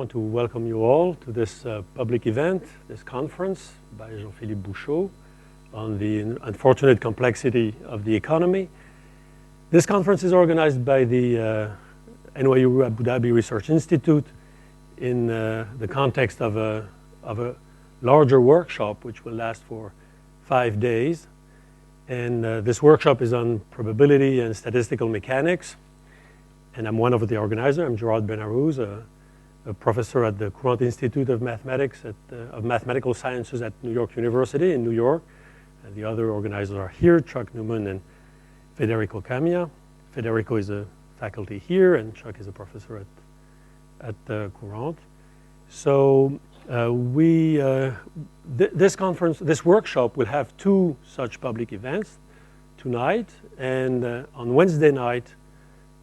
want to welcome you all to this public event, this conference by Jean-Philippe Bouchaud on the unfortunate complexity of the economy. This conference is organized by the NYUAD Abu Dhabi Research Institute in the context of a larger workshop which will last for 5 days. And this workshop is on probability and statistical mechanics. And I'm one of the organizers. I'm Gerard Benarouz, a professor at the Courant Institute of Mathematics of Mathematical Sciences at New York University in New York. And the other organizers are here, Chuck Newman and Federico Camia. Federico is a faculty here, and Chuck is a professor at Courant. So this workshop will have 2 such public events tonight, and on Wednesday night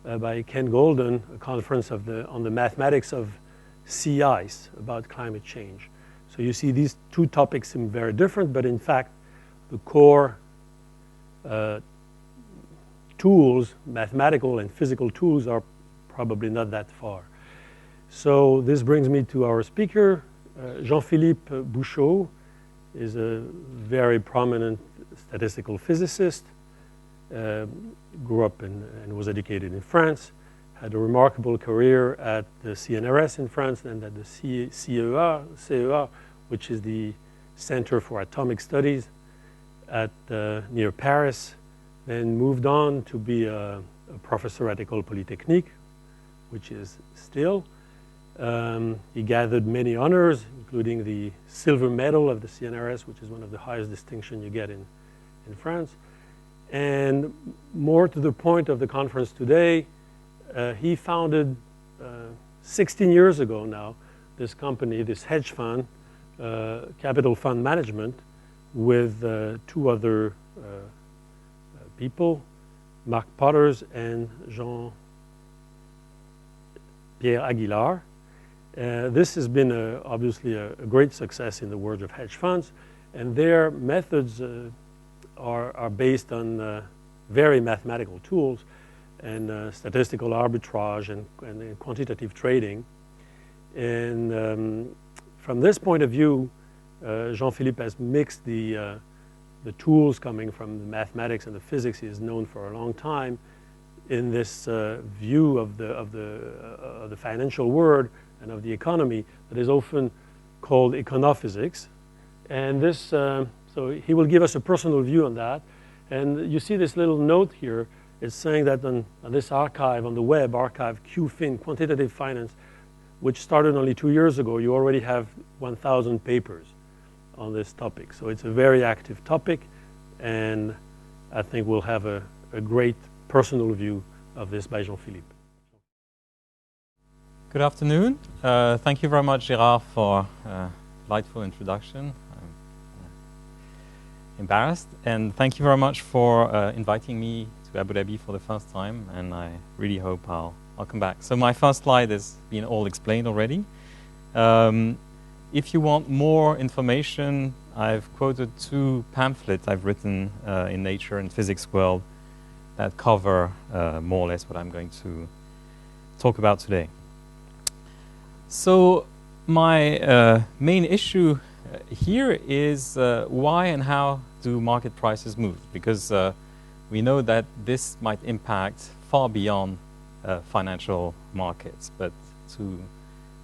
by Ken Golden, a conference on the mathematics of sea ice about climate change. So you see these 2 topics seem very different, but in fact the core tools, mathematical and physical tools, are probably not that far. So this brings me to our speaker. Jean-Philippe Bouchaud is a very prominent statistical physicist. Grew up and was educated in France, had a remarkable career at the CNRS in France and at the CEA, which is the Center for Atomic Studies near Paris, then moved on to be a professor at École Polytechnique, which is still. He gathered many honors, including the silver medal of the CNRS, which is one of the highest distinctions you get in France. And more to the point of the conference today, he founded 16 years ago now this company, this hedge fund, Capital Fund Management, with 2 other people, Marc Potters and Jean-Pierre Aguilar. This has been obviously a great success in the world of hedge funds, and their methods are based on very mathematical tools and statistical arbitrage and quantitative trading. And from this point of view, Jean-Philippe has mixed the tools coming from the mathematics and the physics he has known for a long time in this view of the financial world and of the economy that is often called econophysics. And this, so he will give us a personal view on that. And you see this little note here. It's saying that on this archive, on the web archive, QFin, Quantitative Finance, which started only 2 years ago, you already have 1,000 papers on this topic. So it's a very active topic, and I think we'll have a great personal view of this by Jean-Philippe. Good afternoon. Thank you very much, Gerard, for a delightful introduction. I'm embarrassed. And thank you very much for inviting me to Abu Dhabi for the first time, and I really hope I'll come back. So my first slide has been all explained already. If you want more information, I've quoted 2 pamphlets I've written in Nature and Physics World that cover more or less what I'm going to talk about today. So my main issue here is why and how do market prices move? Because we know that this might impact far beyond financial markets, but to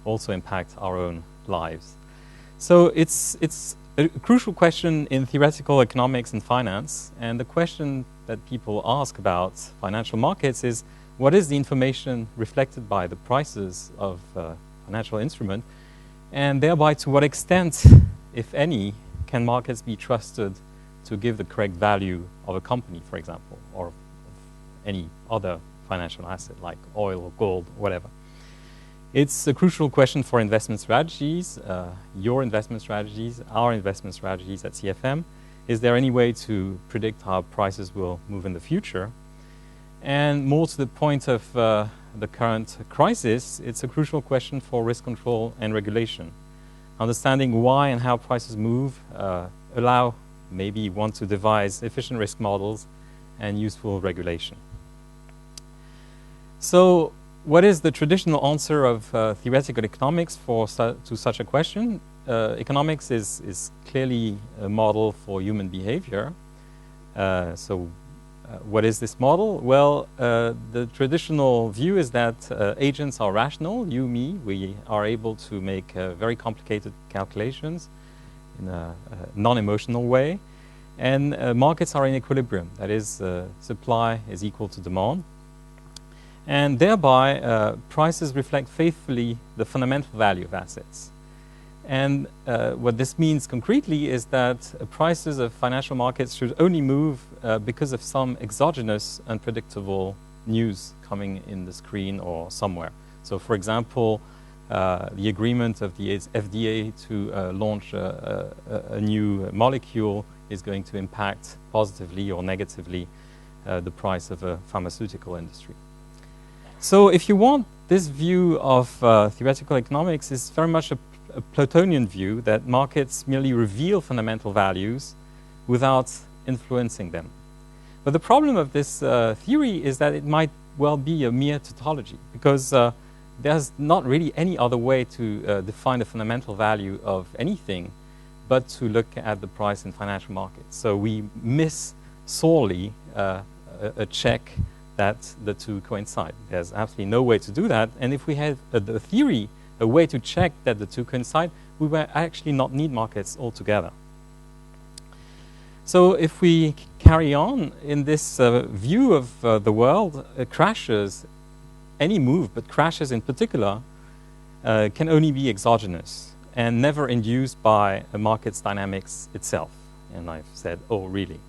also impact our own lives. So it's a crucial question in theoretical economics and finance, and the question that people ask about financial markets is, what is the information reflected by the prices of financial instrument, and thereby to what extent, if any, can markets be trusted to give the correct value of a company, for example, or of any other financial asset like oil or gold, or whatever. It's a crucial question for investment strategies, your investment strategies, our investment strategies at CFM. Is there any way to predict how prices will move in the future? And more to the point of the current crisis, it's a crucial question for risk control and regulation. Understanding why and how prices move allow maybe one to devise efficient risk models and useful regulation. So what is the traditional answer of theoretical economics to such a question? Economics is clearly a model for human behavior. What is this model? Well, the traditional view is that agents are rational. You, me, we are able to make very complicated calculations in a non-emotional way. And markets are in equilibrium. That is, supply is equal to demand. And thereby, prices reflect faithfully the fundamental value of assets. And what this means concretely is that prices of financial markets should only move because of some exogenous, unpredictable news coming in the screen or somewhere. So, for example, the agreement of the FDA to launch a new molecule is going to impact positively or negatively the price of a pharmaceutical industry. So if you want, this view of theoretical economics is very much a Platonian view that markets merely reveal fundamental values without influencing them. But the problem of this theory is that it might well be a mere tautology, because there's not really any other way to define the fundamental value of anything but to look at the price in financial markets. So we miss sorely a check that the two coincide. There's absolutely no way to do that. And if we had the theory, a way to check that the two coincide, we would actually not need markets altogether. So if we carry on in this view of the world, crashes, any move, but crashes in particular, can only be exogenous and never induced by a market's dynamics itself. And I've said, oh, really?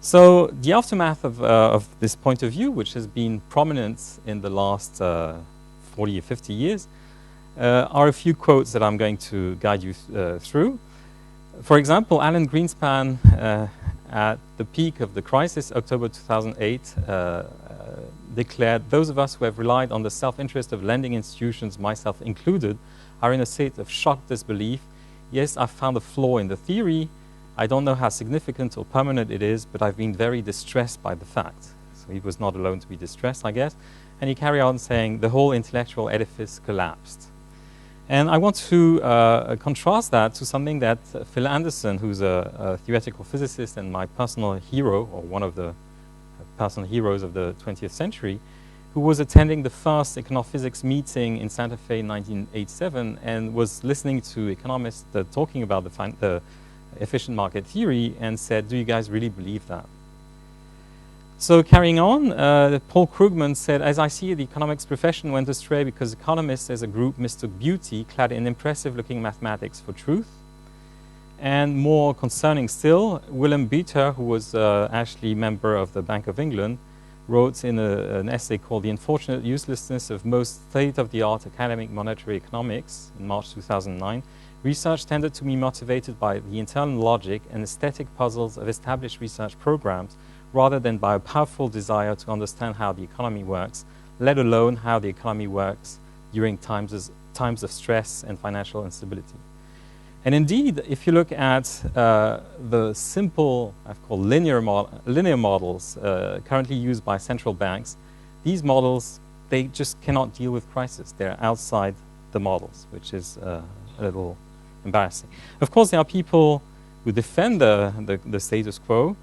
So the aftermath of this point of view, which has been prominent in the last 40 or 50 years, are a few quotes that I'm going to guide you through. For example, Alan Greenspan, at the peak of the crisis, October 2008, declared, "Those of us who have relied on the self-interest of lending institutions, myself included, are in a state of shocked disbelief. Yes, I've found a flaw in the theory. I don't know how significant or permanent it is, but I've been very distressed by the fact." So he was not alone to be distressed, I guess. And he carried on saying, "The whole intellectual edifice collapsed." And I want to contrast that to something that Phil Anderson, who's a theoretical physicist and my personal hero, or one of the personal heroes of the 20th century, who was attending the first econophysics meeting in Santa Fe in 1987 and was listening to economists talking about the efficient market theory and said, "Do you guys really believe that?" So carrying on, Paul Krugman said, "As I see it, the economics profession went astray because economists as a group mistook beauty, clad in impressive-looking mathematics, for truth." And more concerning still, Willem Beater, who was actually member of the Bank of England, wrote in an essay called "The Unfortunate Uselessness of Most State-of-the-Art Academic Monetary Economics" in March 2009, "Research tended to be motivated by the internal logic and aesthetic puzzles of established research programs rather than by a powerful desire to understand how the economy works, let alone how the economy works during times of stress and financial instability." And indeed, if you look at the simple, I've called linear models currently used by central banks, these models, they just cannot deal with crisis. They're outside the models, which is a little embarrassing. Of course, there are people who defend the status quo.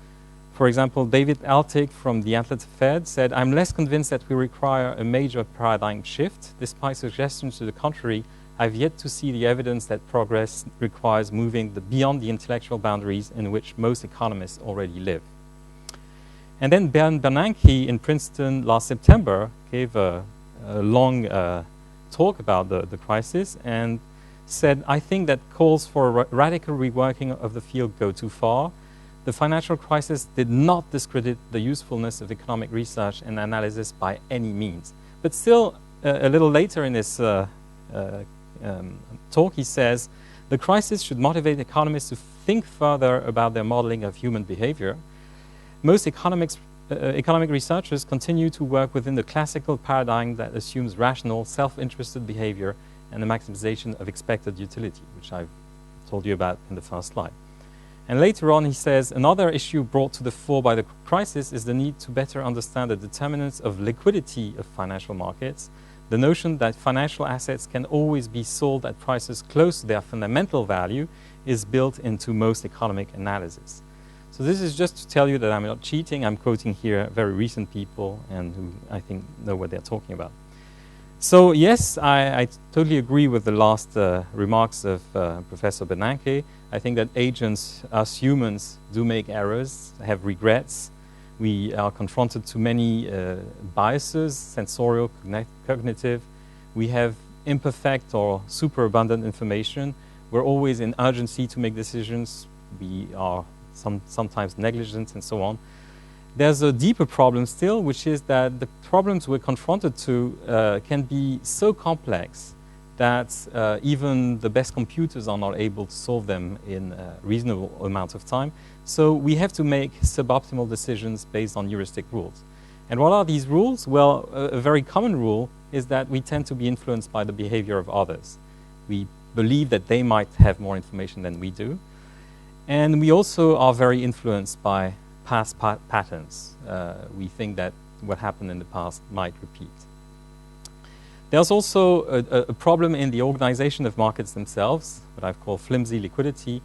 For example, David Altig from the Atlanta Fed said, "I'm less convinced that we require a major paradigm shift. Despite suggestions to the contrary, I've yet to see the evidence that progress requires moving beyond the intellectual boundaries in which most economists already live." And then Ben Bernanke in Princeton last September gave a long talk about the crisis and said, "I think that calls for a radical reworking of the field go too far. The financial crisis did not discredit the usefulness of economic research and analysis by any means." But still, a little later in this talk, he says, "The crisis should motivate economists to think further about their modeling of human behavior. Most economic researchers continue to work within the classical paradigm that assumes rational, self-interested behavior and the maximization of expected utility," which I've told you about in the first slide. And later on, he says, another issue brought to the fore by the crisis is the need to better understand the determinants of liquidity of financial markets, the notion that financial assets can always be sold at prices close to their fundamental value is built into most economic analysis. So this is just to tell you that I'm not cheating. I'm quoting here very recent people and who I think know what they're talking about. So yes, I totally agree with the last remarks of Professor Bernanke. I think that agents, us humans, do make errors, have regrets. We are confronted to many biases, sensorial, cognitive. We have imperfect or superabundant information. We're always in urgency to make decisions. We are sometimes negligent and so on. There's a deeper problem still, which is that the problems we're confronted to can be so complex that even the best computers are not able to solve them in a reasonable amount of time. So we have to make suboptimal decisions based on heuristic rules. And what are these rules? Well, a very common rule is that we tend to be influenced by the behavior of others. We believe that they might have more information than we do. And we also are very influenced by past patterns. We think that what happened in the past might repeat. There's also a problem in the organization of markets themselves, what I've called flimsy liquidity.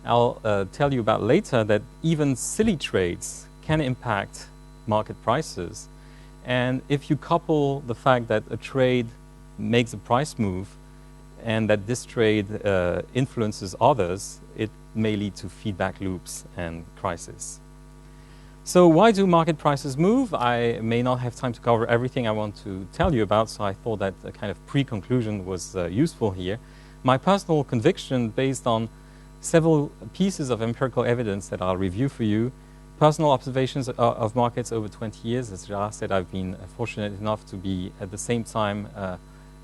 I'll tell you about later that even silly trades can impact market prices. And if you couple the fact that a trade makes a price move and that this trade influences others, it may lead to feedback loops and crises. So why do market prices move? I may not have time to cover everything I want to tell you about, so I thought that a kind of pre-conclusion was useful here. My personal conviction, based on several pieces of empirical evidence that I'll review for you, personal observations of markets over 20 years. As Gerard said, I've been fortunate enough to be at the same time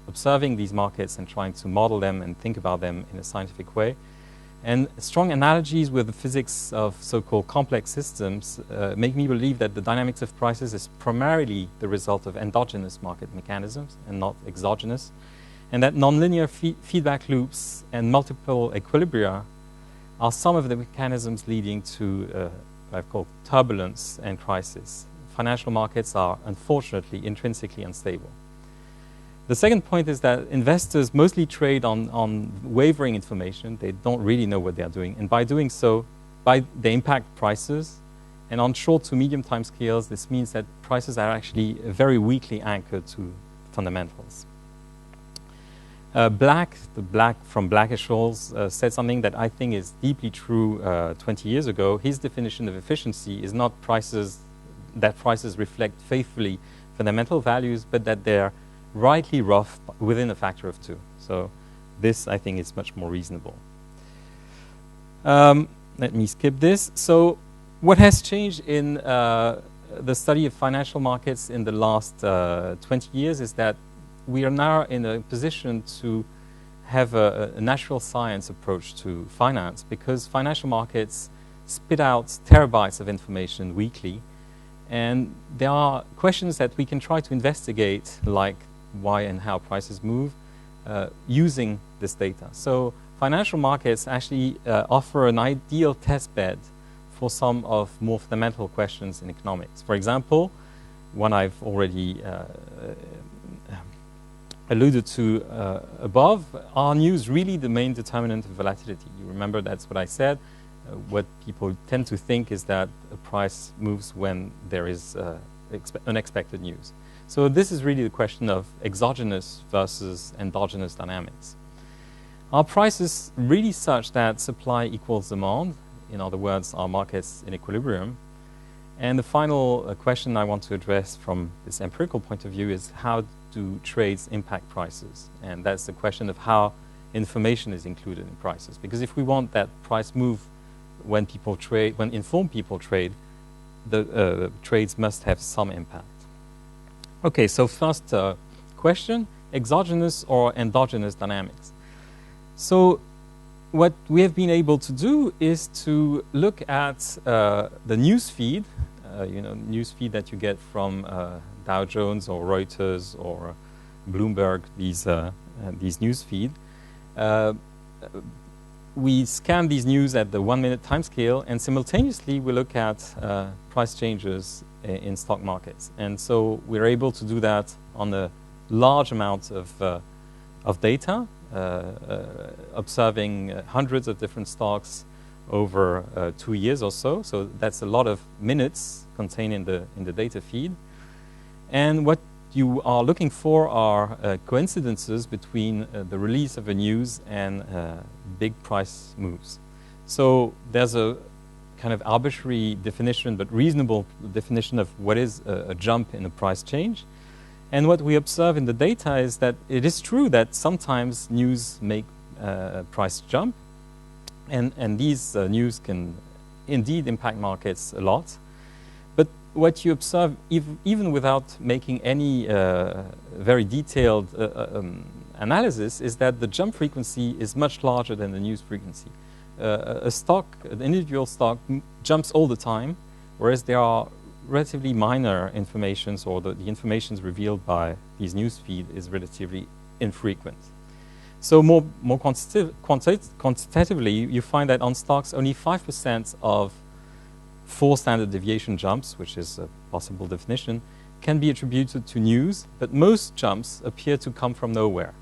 observing these markets and trying to model them and think about them in a scientific way. And strong analogies with the physics of so-called complex systems make me believe that the dynamics of prices is primarily the result of endogenous market mechanisms and not exogenous, and that nonlinear feedback loops and multiple equilibria are some of the mechanisms leading to what I've called turbulence and crisis. Financial markets are unfortunately intrinsically unstable. The second point is that investors mostly trade on wavering information. They don't really know what they're doing. And by doing so, they impact prices. And on short to medium time scales, this means that prices are actually very weakly anchored to fundamentals. The Black from Black-Scholes said something that I think is deeply true 20 years ago. His definition of efficiency is not that prices reflect faithfully fundamental values, but that they're rightly rough within a factor of 2. So this, I think, is much more reasonable. Let me skip this. So what has changed in the study of financial markets in the last 20 years is that we are now in a position to have a natural science approach to finance, because financial markets spit out terabytes of information weekly. And there are questions that we can try to investigate, like why and how prices move, using this data. So financial markets actually offer an ideal test bed for some of more fundamental questions in economics. For example, one I've already alluded to above, are news really the main determinant of volatility? You remember that's what I said. What people tend to think is that a price moves when there is unexpected news. So this is really the question of exogenous versus endogenous dynamics. Are prices really such that supply equals demand? In other words, are markets in equilibrium? And the final question I want to address from this empirical point of view is, how do trades impact prices? And that's the question of how information is included in prices. Because if we want that price move when people trade, when informed people trade, the trades must have some impact. Okay, so first question, exogenous or endogenous dynamics. So what we have been able to do is to look at the news feed, news feed that you get from Dow Jones or Reuters or Bloomberg, these news feed, we scan these news at the 1 minute time scale, and simultaneously we look at price changes in stock markets. And so we're able to do that on a large amount of data, observing hundreds of different stocks over 2 years or so. So that's a lot of minutes contained in the data feed. And what you are looking for are coincidences between the release of a news and big price moves. So there's a kind of arbitrary definition, but reasonable definition of what is a jump in a price change. And what we observe in the data is that it is true that sometimes news make price jump, and these news can indeed impact markets a lot. But what you observe, even without making any very detailed analysis, is that the jump frequency is much larger than the news frequency. A stock, an individual stock, jumps all the time, whereas there are relatively minor informations, or the information revealed by these news feed is relatively infrequent. So more quantitatively, you find that on stocks, only 5% of 4 standard deviation jumps, which is a possible definition, can be attributed to news, but most jumps appear to come from nowhere.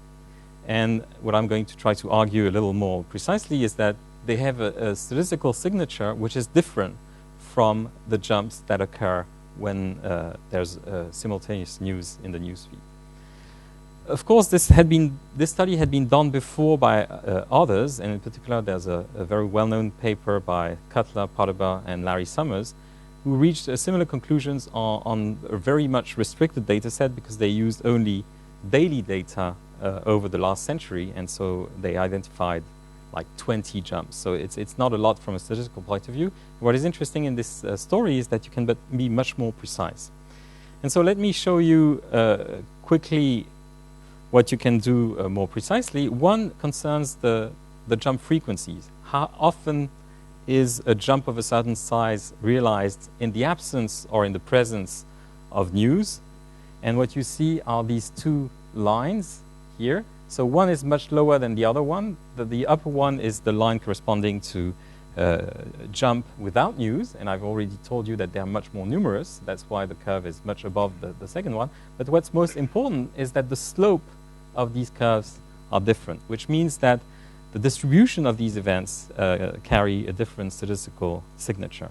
And what I'm going to try to argue a little more precisely is that they have a statistical signature which is different from the jumps that occur when there's simultaneous news in the newsfeed. Of course, this study had been done before by others, and in particular, there's a very well-known paper by Cutler, Podoba, and Larry Summers, who reached similar conclusions on a very much restricted data set because they used only daily data over the last century, and so they identified like 20 jumps. So it's not a lot from a statistical point of view. What is interesting in this story is that you can be much more precise. And so let me show you quickly what you can do more precisely. One concerns the jump frequencies. How often is a jump of a certain size realized in the absence or in the presence of news? And what you see are these two lines here. So one is much lower than the other one. The upper one is the line corresponding to jump without news, and I've already told you that they are much more numerous. That's why the curve is much above the second one. But what's most important is that the slope of these curves are different, which means that the distribution of these events carry a different statistical signature.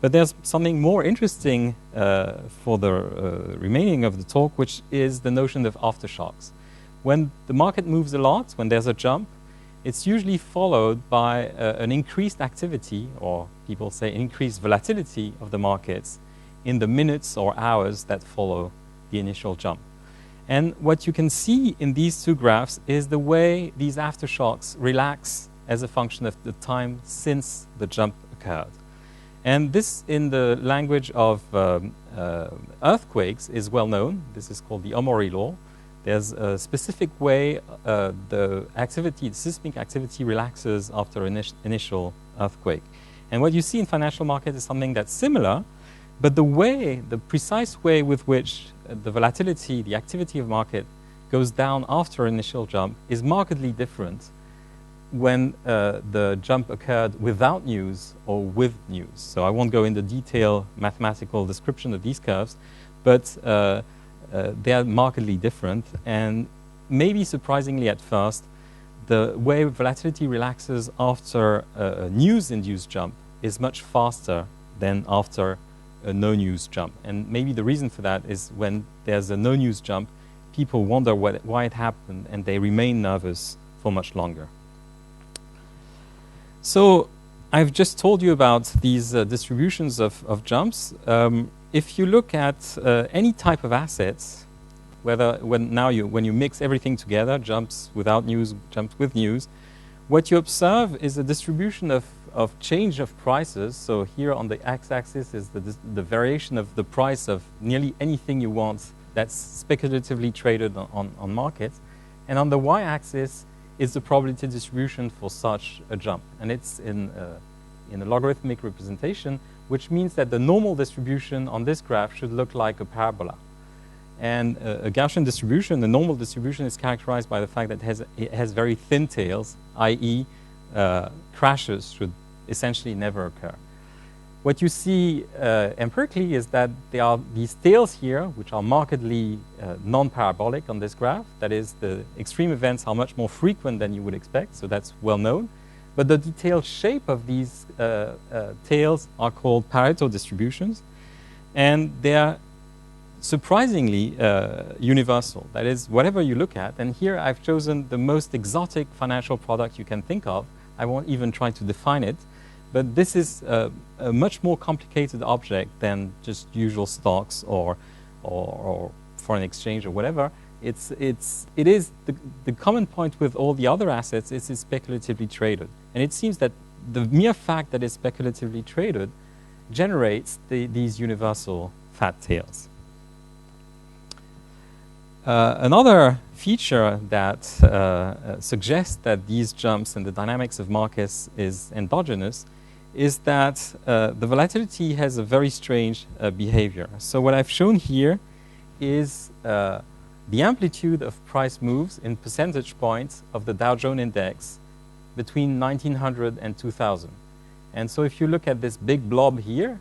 But there's something more interesting for the remaining of the talk, which is the notion of aftershocks. When the market moves a lot, when there's a jump, it's usually followed by an increased activity, or people say increased volatility of the markets in the minutes or hours that follow the initial jump. And what you can see in these two graphs is the way these aftershocks relax as a function of the time since the jump occurred. And this, in the language of earthquakes, is well known. This is called the Omori law. There's a specific way the seismic activity relaxes after an initial earthquake. And what you see in financial markets is something that's similar, but the precise way with which the volatility, the activity of market goes down after initial jump is markedly different when the jump occurred without news or with news. So I won't go into detailed mathematical description of these curves, but they are markedly different, and maybe surprisingly at first, the way volatility relaxes after a news-induced jump is much faster than after a no-news jump. And maybe the reason for that is when there's a no-news jump, people wonder why it happened, and they remain nervous for much longer. So I've just told you about these distributions of jumps. If you look at any type of assets, when you mix everything together, jumps without news, jumps with news, what you observe is a distribution of change of prices. So here on the x-axis is the variation of the price of nearly anything you want that's speculatively traded on markets. And on the y-axis is the probability distribution for such a jump. And it's in a logarithmic representation, which means that the normal distribution on this graph should look like a parabola. And a Gaussian distribution, the normal distribution, is characterized by the fact that it has very thin tails, i.e. crashes should essentially never occur. What you see empirically is that there are these tails here, which are markedly non-parabolic on this graph. That is, the extreme events are much more frequent than you would expect, so that's well known. But the detailed shape of these tails are called Pareto distributions, and they are surprisingly universal. That is, whatever you look at, and here I've chosen the most exotic financial product you can think of. I won't even try to define it, but this is a much more complicated object than just usual stocks or foreign exchange or whatever. It is the common point with all the other assets is it's speculatively traded. And it seems that the mere fact that it's speculatively traded generates these universal fat tails. Another feature that suggests that these jumps in the dynamics of markets is endogenous is that the volatility has a very strange behavior. So what I've shown here is the amplitude of price moves in percentage points of the Dow Jones index between 1900 and 2000. And so if you look at this big blob here,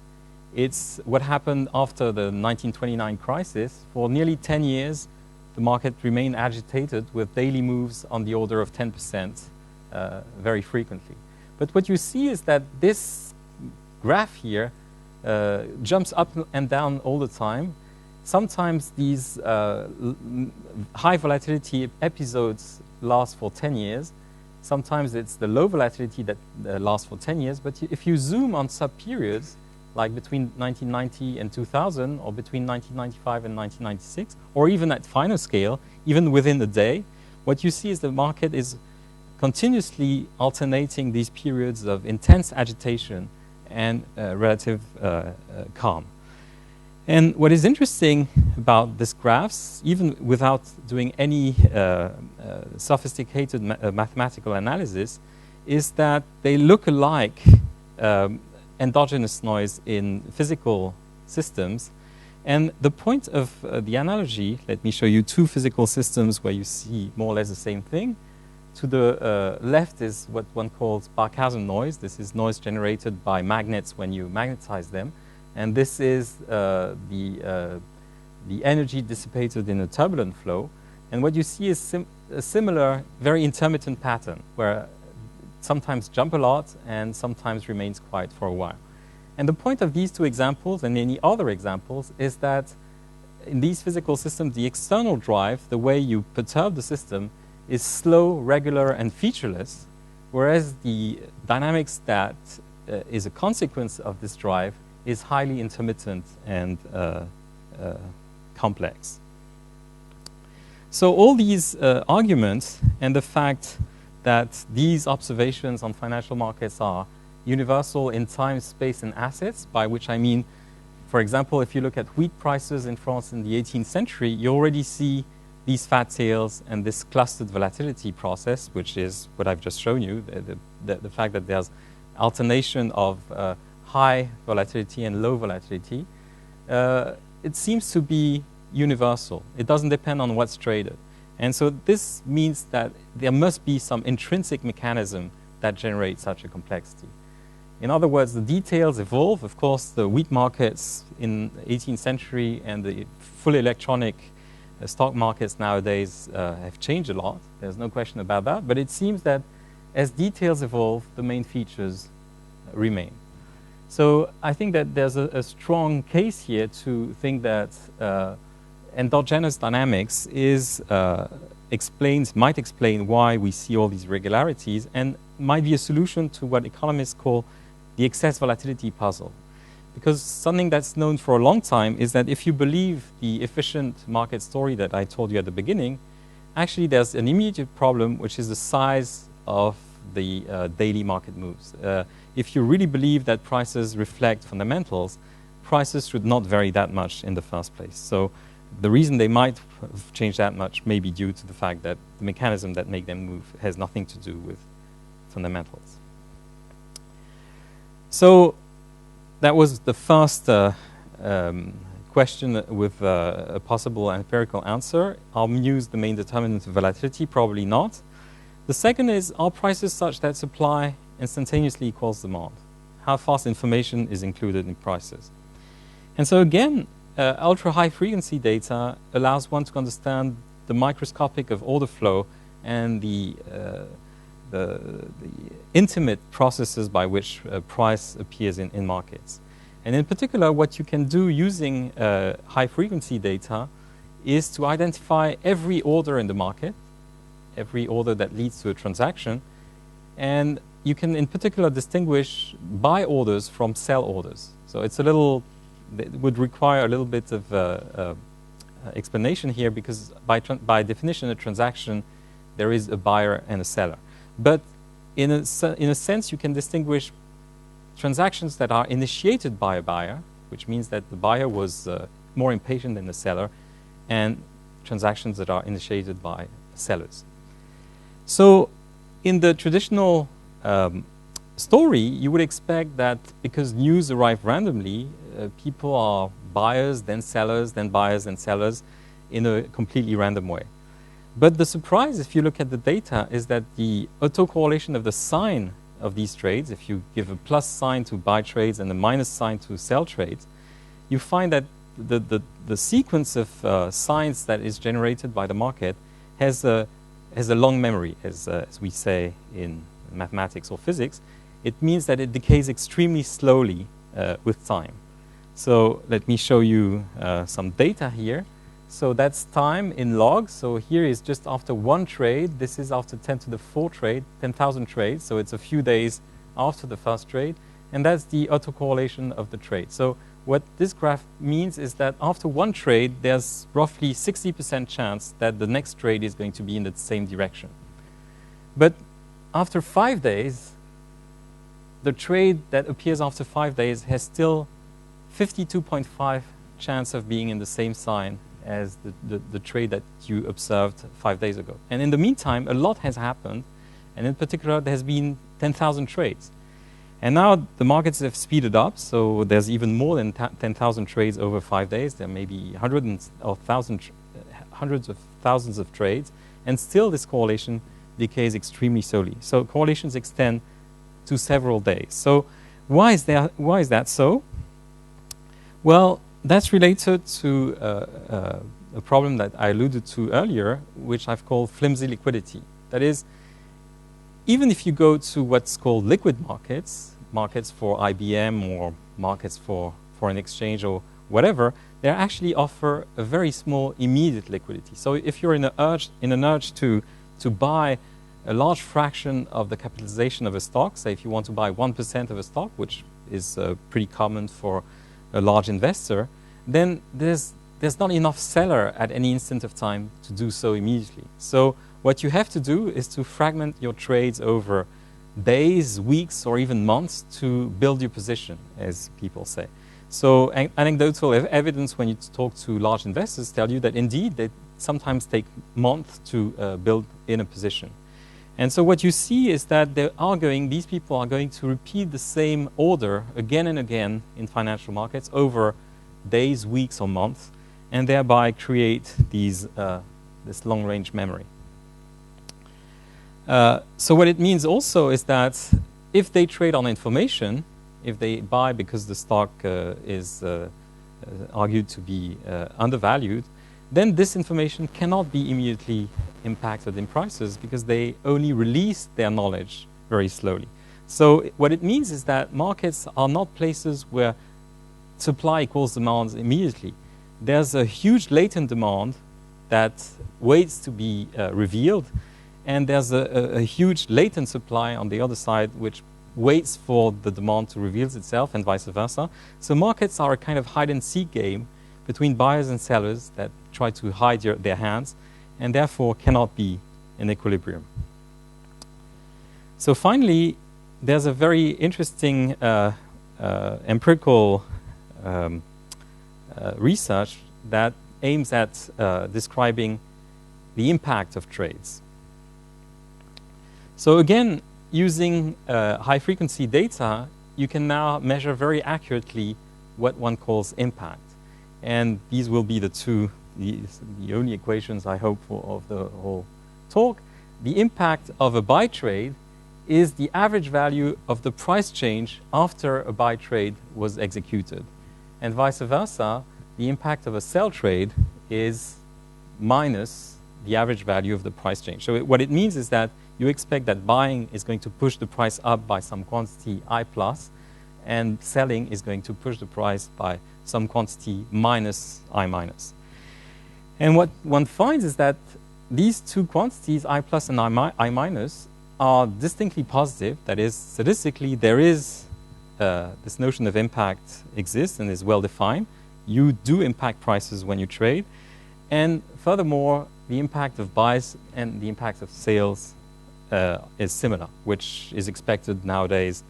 it's what happened after the 1929 crisis. For nearly 10 years, the market remained agitated with daily moves on the order of 10% very frequently. But what you see is that this graph here jumps up and down all the time. Sometimes these high volatility episodes last for 10 years. Sometimes it's the low volatility that lasts for 10 years. But if you zoom on sub-periods, like between 1990 and 2000, or between 1995 and 1996, or even at finer scale, even within a day, what you see is the market is continuously alternating these periods of intense agitation and relative calm. And what is interesting about these graphs, even without doing any sophisticated mathematical analysis, is that they look alike endogenous noise in physical systems. And the point of the analogy, let me show you two physical systems where you see more or less the same thing. To the left is what one calls Barkhausen noise. This is noise generated by magnets when you magnetize them. And this is the energy dissipated in a turbulent flow. And what you see is a similar, very intermittent pattern, where sometimes jump a lot and sometimes remains quiet for a while. And the point of these two examples and any other examples is that in these physical systems, the external drive, the way you perturb the system, is slow, regular, and featureless, whereas the dynamics that is a consequence of this drive is highly intermittent and complex. So all these arguments and the fact that these observations on financial markets are universal in time, space, and assets, by which I mean, for example, if you look at wheat prices in France in the 18th century, you already see these fat tails and this clustered volatility process, which is what I've just shown you, the fact that there's alternation of high volatility and low volatility. It seems to be universal. It doesn't depend on what's traded. And so this means that there must be some intrinsic mechanism that generates such a complexity. In other words, the details evolve. Of course, the wheat markets in the 18th century and the fully electronic stock markets nowadays have changed a lot. There's no question about that. But it seems that as details evolve, the main features remain. So I think that there's a strong case here to think that endogenous dynamics is might explain why we see all these irregularities and might be a solution to what economists call the excess volatility puzzle. Because something that's known for a long time is that if you believe the efficient market story that I told you at the beginning, actually there's an immediate problem, which is the size of the daily market moves. If you really believe that prices reflect fundamentals, prices should not vary that much in the first place. So the reason they might have changed that much may be due to the fact that the mechanism that make them move has nothing to do with fundamentals. So that was the first question with a possible empirical answer. Are mu's the main determinant of volatility? Probably not. The second is, are prices such that supply instantaneously equals demand? How fast information is included in prices? And so again, ultra-high frequency data allows one to understand the microscopic of order flow and the intimate processes by which price appears in markets. And in particular, what you can do using high-frequency data is to identify every order in the market, every order that leads to a transaction, and you can in particular distinguish buy orders from sell orders. So it's a little, it would require a little bit of explanation here, because by definition, a transaction, there is a buyer and a seller. But in a sense, you can distinguish transactions that are initiated by a buyer, which means that the buyer was more impatient than the seller, and transactions that are initiated by sellers. So in the traditional story, you would expect that because news arrive randomly, people are buyers, then sellers, then buyers and sellers in a completely random way. But the surprise, if you look at the data, is that the autocorrelation of the sign of these trades, if you give a plus sign to buy trades and a minus sign to sell trades, you find that the sequence of signs that is generated by the market has a long memory, as we say in mathematics or physics. It means that it decays extremely slowly with time. So let me show you some data here. So that's time in logs. So here is just after one trade. This is after 10 to the 4 trade, 10,000 trades. So it's a few days after the first trade. And that's the autocorrelation of the trade. So what this graph means is that after one trade, there's roughly 60% chance that the next trade is going to be in the same direction. But after 5 days, the trade that appears after 5 days has still 52.5 chance of being in the same sign as the trade that you observed 5 days ago. And in the meantime, a lot has happened, and in particular, there has been 10,000 trades. And now the markets have speeded up, so there's even more than 10,000 trades over 5 days. There may be hundreds of thousands of trades, and still this correlation decays extremely slowly. So correlations extend to several days. So why is that so? Well, that's related to a problem that I alluded to earlier, which I've called flimsy liquidity. That is, even if you go to what's called liquid markets, markets for IBM or markets for foreign exchange or whatever, they actually offer a very small immediate liquidity. So if you're in an urge to buy a large fraction of the capitalization of a stock, say if you want to buy 1% of a stock, which is pretty common for a large investor, then there's not enough seller at any instant of time to do so immediately. So what you have to do is to fragment your trades over days, weeks, or even months to build your position, as people say. So anecdotal evidence when you talk to large investors tell you that indeed they sometimes take months to build in a position. And so what you see is that these people are going to repeat the same order again and again in financial markets over days, weeks, or months, and thereby create this long-range memory. So what it means also is that if they trade on information, if they buy because the stock is argued to be undervalued, then this information cannot be immediately impacted in prices because they only release their knowledge very slowly. So what it means is that markets are not places where supply equals demand immediately. There's a huge latent demand that waits to be revealed, and there's a huge latent supply on the other side which waits for the demand to reveal itself, and vice versa. So markets are a kind of hide-and-seek game between buyers and sellers that try to hide their hands, and therefore cannot be in equilibrium. So finally, there's a very interesting empirical research that aims at describing the impact of trades. So again, using high-frequency data, you can now measure very accurately what one calls impact. And these will be the only equations I hope for of the whole talk. the impact of a buy trade is the average value of the price change after a buy trade was executed. And vice versa, the impact of a sell trade is minus the average value of the price change. So what it means is that you expect that buying is going to push the price up by some quantity I plus, and selling is going to push the price by some quantity minus I minus. And what one finds is that these two quantities, I plus and I minus, are distinctly positive. That is, statistically, there is this notion of impact exists and is well defined. You do impact prices when you trade. And furthermore, the impact of buys and the impact of sales is similar, which is expected nowadays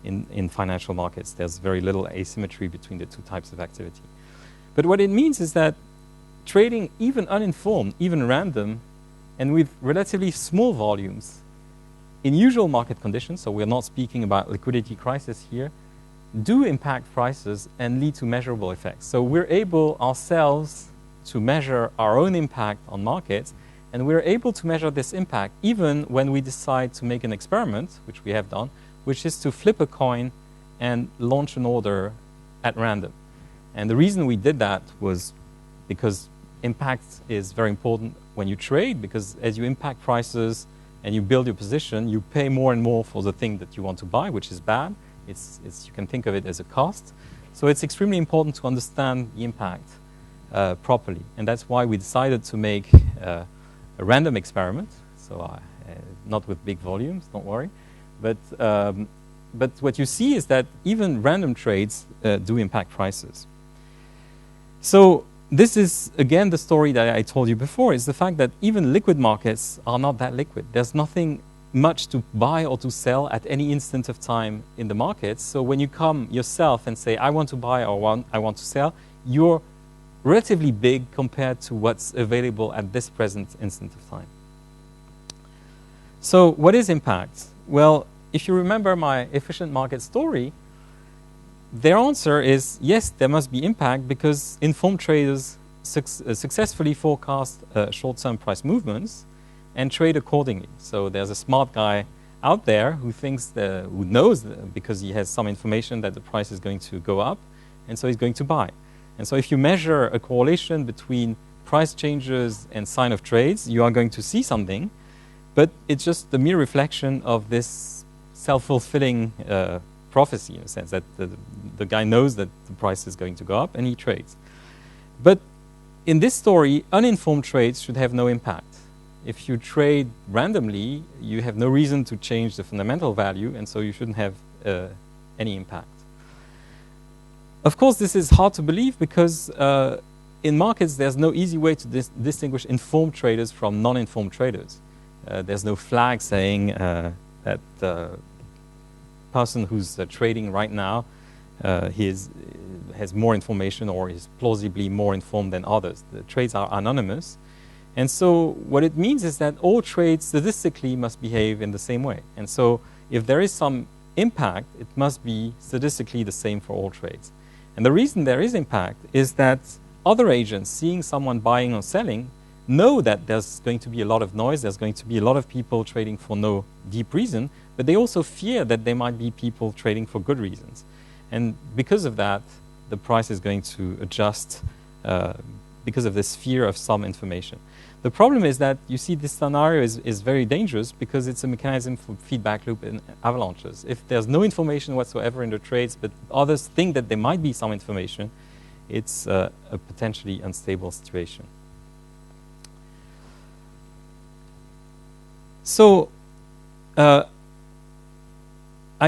in financial markets. There's very little asymmetry between the two types of activity. But what it means is that trading, even uninformed, even random, and with relatively small volumes, in usual market conditions, so we're not speaking about liquidity crisis here, do impact prices and lead to measurable effects. So we're able ourselves to measure our own impact on markets, and we're able to measure this impact even when we decide to make an experiment, which we have done, which is to flip a coin and launch an order at random. And the reason we did that was because impact is very important when you trade, because as you impact prices and you build your position, you pay more and more for the thing that you want to buy, which is bad. You can think of it as a cost. So it's extremely important to understand the impact properly. And that's why we decided to make a random experiment. So not with big volumes, don't worry. But what you see is that even random trades do impact prices. So this is, again, the story that I told you before, is the fact that even liquid markets are not that liquid. There's nothing much to buy or to sell at any instant of time in the markets. So when you come yourself and say, I want to buy or I want to sell, you're relatively big compared to what's available at this present instant of time. So what is impact? Well, if you remember my efficient market story, their answer is yes, there must be impact because informed traders successfully forecast short-term price movements and trade accordingly. So there's a smart guy out there who who knows because he has some information that the price is going to go up, and so he's going to buy. And so if you measure a correlation between price changes and sign of trades, you are going to see something, but it's just the mere reflection of this self-fulfilling prophecy, in a sense that the guy knows that the price is going to go up and he trades. But in this story, uninformed trades should have no impact. If you trade randomly, you have no reason to change the fundamental value, and so you shouldn't have any impact. Of course, this is hard to believe because in markets, there's no easy way to distinguish informed traders from non-informed traders. There's no flag saying that the person who's trading right now has more information or is plausibly more informed than others. The trades are anonymous. And so what it means is that all trades statistically must behave in the same way. And so if there is some impact, it must be statistically the same for all trades. And the reason there is impact is that other agents seeing someone buying or selling know that there's going to be a lot of noise, there's going to be a lot of people trading for no deep reason, but they also fear that there might be people trading for good reasons. And because of that, the price is going to adjust because of this fear of some information. The problem is that, you see, this scenario is very dangerous because it's a mechanism for feedback loop and avalanches. If there's no information whatsoever in the trades, but others think that there might be some information, it's a potentially unstable situation. So, I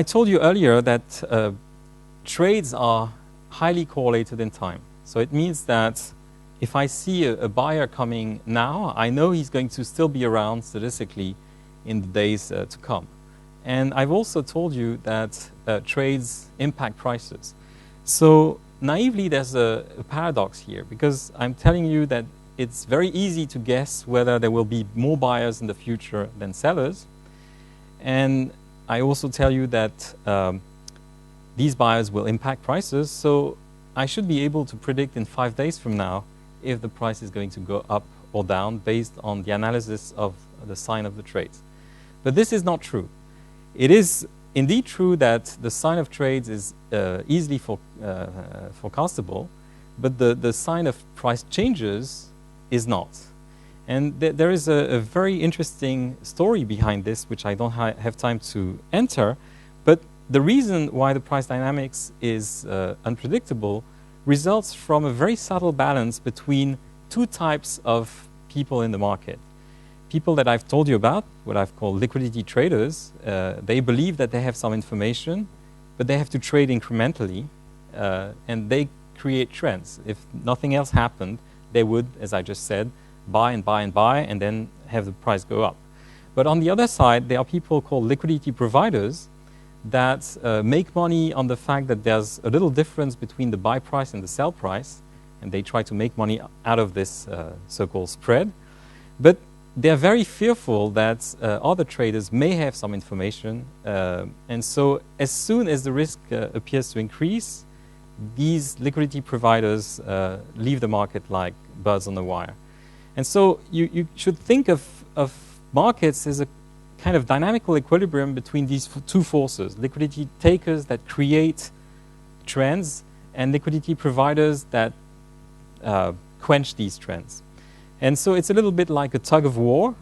told you earlier that trades are highly correlated in time. So it means that if I see a buyer coming now, I know he's going to still be around statistically in the days to come. And I've also told you that trades impact prices. So naively, there's a paradox here, because I'm telling you that it's very easy to guess whether there will be more buyers in the future than sellers. And I also tell you that these buyers will impact prices. So I should be able to predict in 5 days from now if the price is going to go up or down based on the analysis of the sign of the trades. But this is not true. It is indeed true that the sign of trades is easily forecastable, but the sign of price changes is not. And there is a very interesting story behind this, which I don't have time to enter, but the reason why the price dynamics is unpredictable results from a very subtle balance between two types of people in the market. People that I've told you about, what I've called liquidity traders, they believe that they have some information, but they have to trade incrementally, and they create trends. If nothing else happened, they would, as I just said, buy and buy and buy, and then have the price go up. But on the other side, there are people called liquidity providers that make money on the fact that there's a little difference between the buy price and the sell price, and they try to make money out of this so-called spread. But they're very fearful that other traders may have some information, and so as soon as the risk appears to increase, these liquidity providers leave the market like birds on the wire. And so you should think of markets as a kind of dynamical equilibrium between these two forces, liquidity takers that create trends and liquidity providers that quench these trends. And so it's a little bit like a tug of war.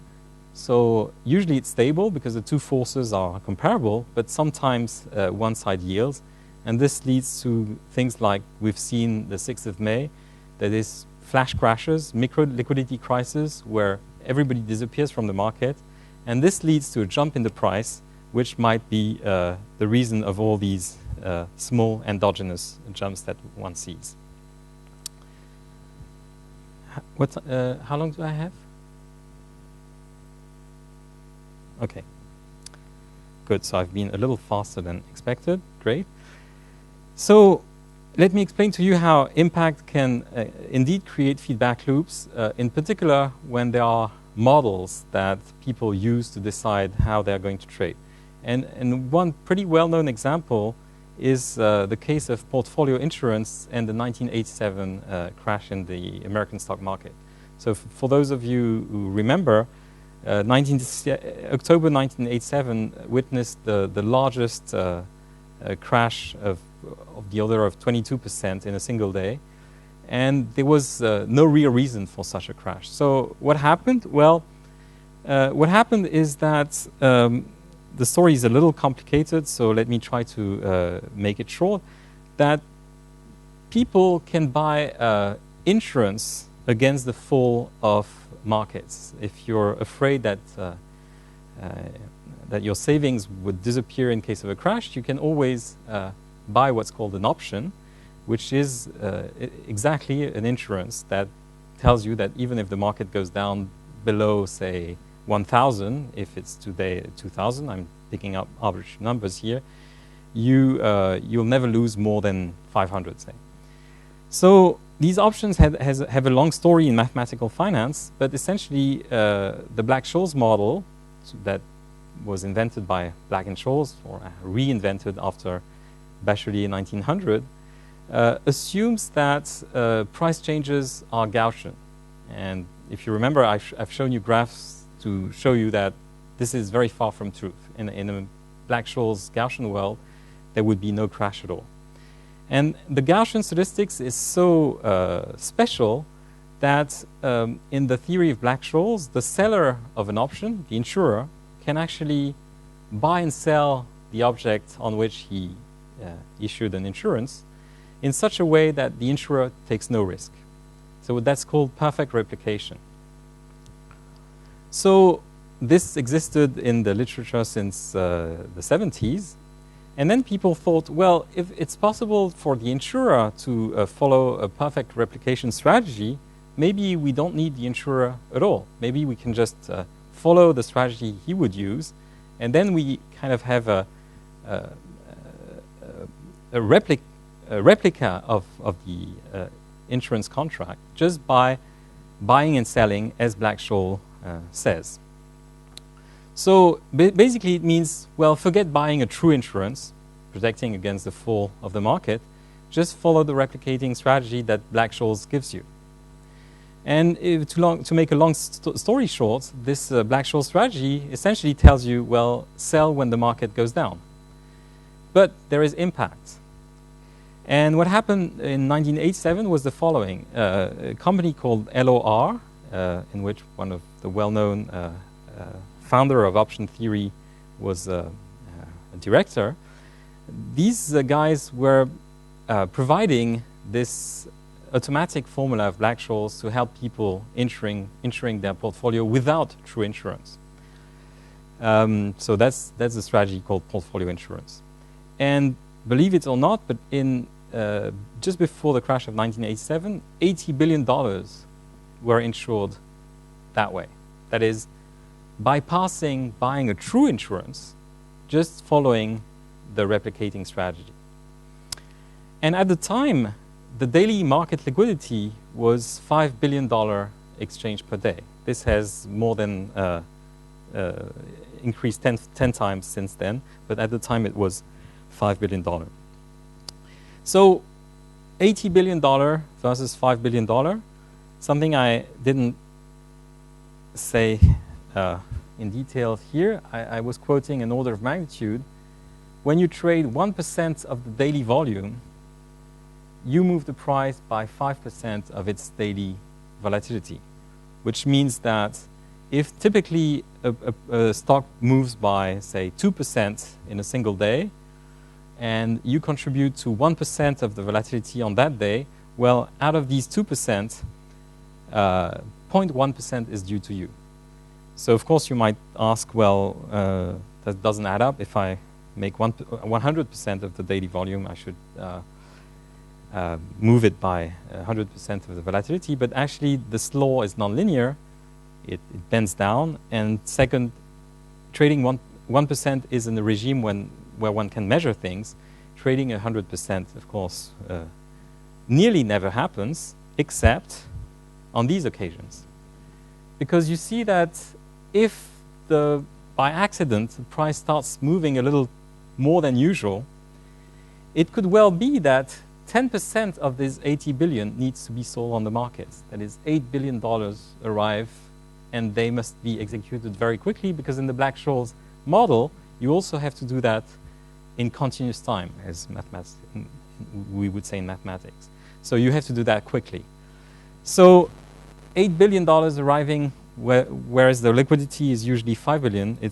So usually it's stable because the two forces are comparable, but sometimes one side yields. And this leads to things like we've seen the 6th of May, that is flash crashes, micro liquidity crisis, where everybody disappears from the market. And this leads to a jump in the price, which might be the reason of all these small endogenous jumps that one sees. How long do I have? Okay. Good, so I've been a little faster than expected. Great. So let me explain to you how impact can indeed create feedback loops, in particular when there are models that people use to decide how they're going to trade. And one pretty well-known example is the case of portfolio insurance and the 1987 crash in the American stock market. So for those of you who remember, October 1987 witnessed the largest crash of the order of 22% in a single day. And there was no real reason for such a crash. So what happened? Well, what happened is that the story is a little complicated, so let me try to make it short. That people can buy insurance against the fall of markets. If you're afraid that that your savings would disappear in case of a crash, you can always buy what's called an option, which is exactly an insurance that tells you that even if the market goes down below, say, 1,000, if it's today 2,000, I'm picking up average numbers here, you'll never lose more than 500, say. So these options have a long story in mathematical finance, but essentially the Black-Scholes model that was invented by Black and Scholes, or reinvented after Bachelier in 1900, assumes that price changes are Gaussian. And if you remember, I've shown you graphs to show you that this is very far from truth. In a Black-Scholes Gaussian world, there would be no crash at all. And the Gaussian statistics is so special that in the theory of Black-Scholes, the seller of an option, the insurer, can actually buy and sell the object on which he issued an insurance in such a way that the insurer takes no risk. So that's called perfect replication. So this existed in the literature since the 70s. And then people thought, well, if it's possible for the insurer to follow a perfect replication strategy, maybe we don't need the insurer at all. Maybe we can just follow the strategy he would use, and then we kind of have a replica of the insurance contract just by buying and selling, as Black-Scholes says. So basically it means, well, forget buying a true insurance, protecting against the fall of the market, just follow the replicating strategy that Black-Scholes gives you. And to make a long story short, this Black-Scholes strategy essentially tells you, well, sell when the market goes down. But there is impact. And what happened in 1987 was the following. A company called LOR, in which one of the well-known founder of option theory was a director, these guys were providing this automatic formula of Black-Scholes to help people insuring their portfolio without true insurance. So that's the strategy called portfolio insurance. And believe it or not, but in just before the crash of 1987, $80 billion were insured that way. That is, bypassing buying a true insurance, just following the replicating strategy. And at the time, the daily market liquidity was $5 billion exchange per day. This has more than increased 10 times since then, but at the time it was $5 billion. So $80 billion versus $5 billion, something I didn't say in detail here. I was quoting an order of magnitude. When you trade 1% of the daily volume, you move the price by 5% of its daily volatility, which means that if typically a stock moves by, say, 2% in a single day, and you contribute to 1% of the volatility on that day, well, out of these 2%, 0.1% is due to you. So, of course, you might ask, well, that doesn't add up. If I make 100% of the daily volume, I should move it by 100% of the volatility. But actually, this law is nonlinear. It bends down. And second, trading 1% is in a regime where one can measure things. Trading 100%, of course, nearly never happens, except on these occasions. Because you see that if by accident the price starts moving a little more than usual, it could well be that 10% of this 80 billion needs to be sold on the markets. That is, $8 billion arrive, and they must be executed very quickly, because in the Black-Scholes model, you also have to do that in continuous time, as we would say in mathematics. So you have to do that quickly. So $8 billion arriving, whereas the liquidity is usually 5 billion, it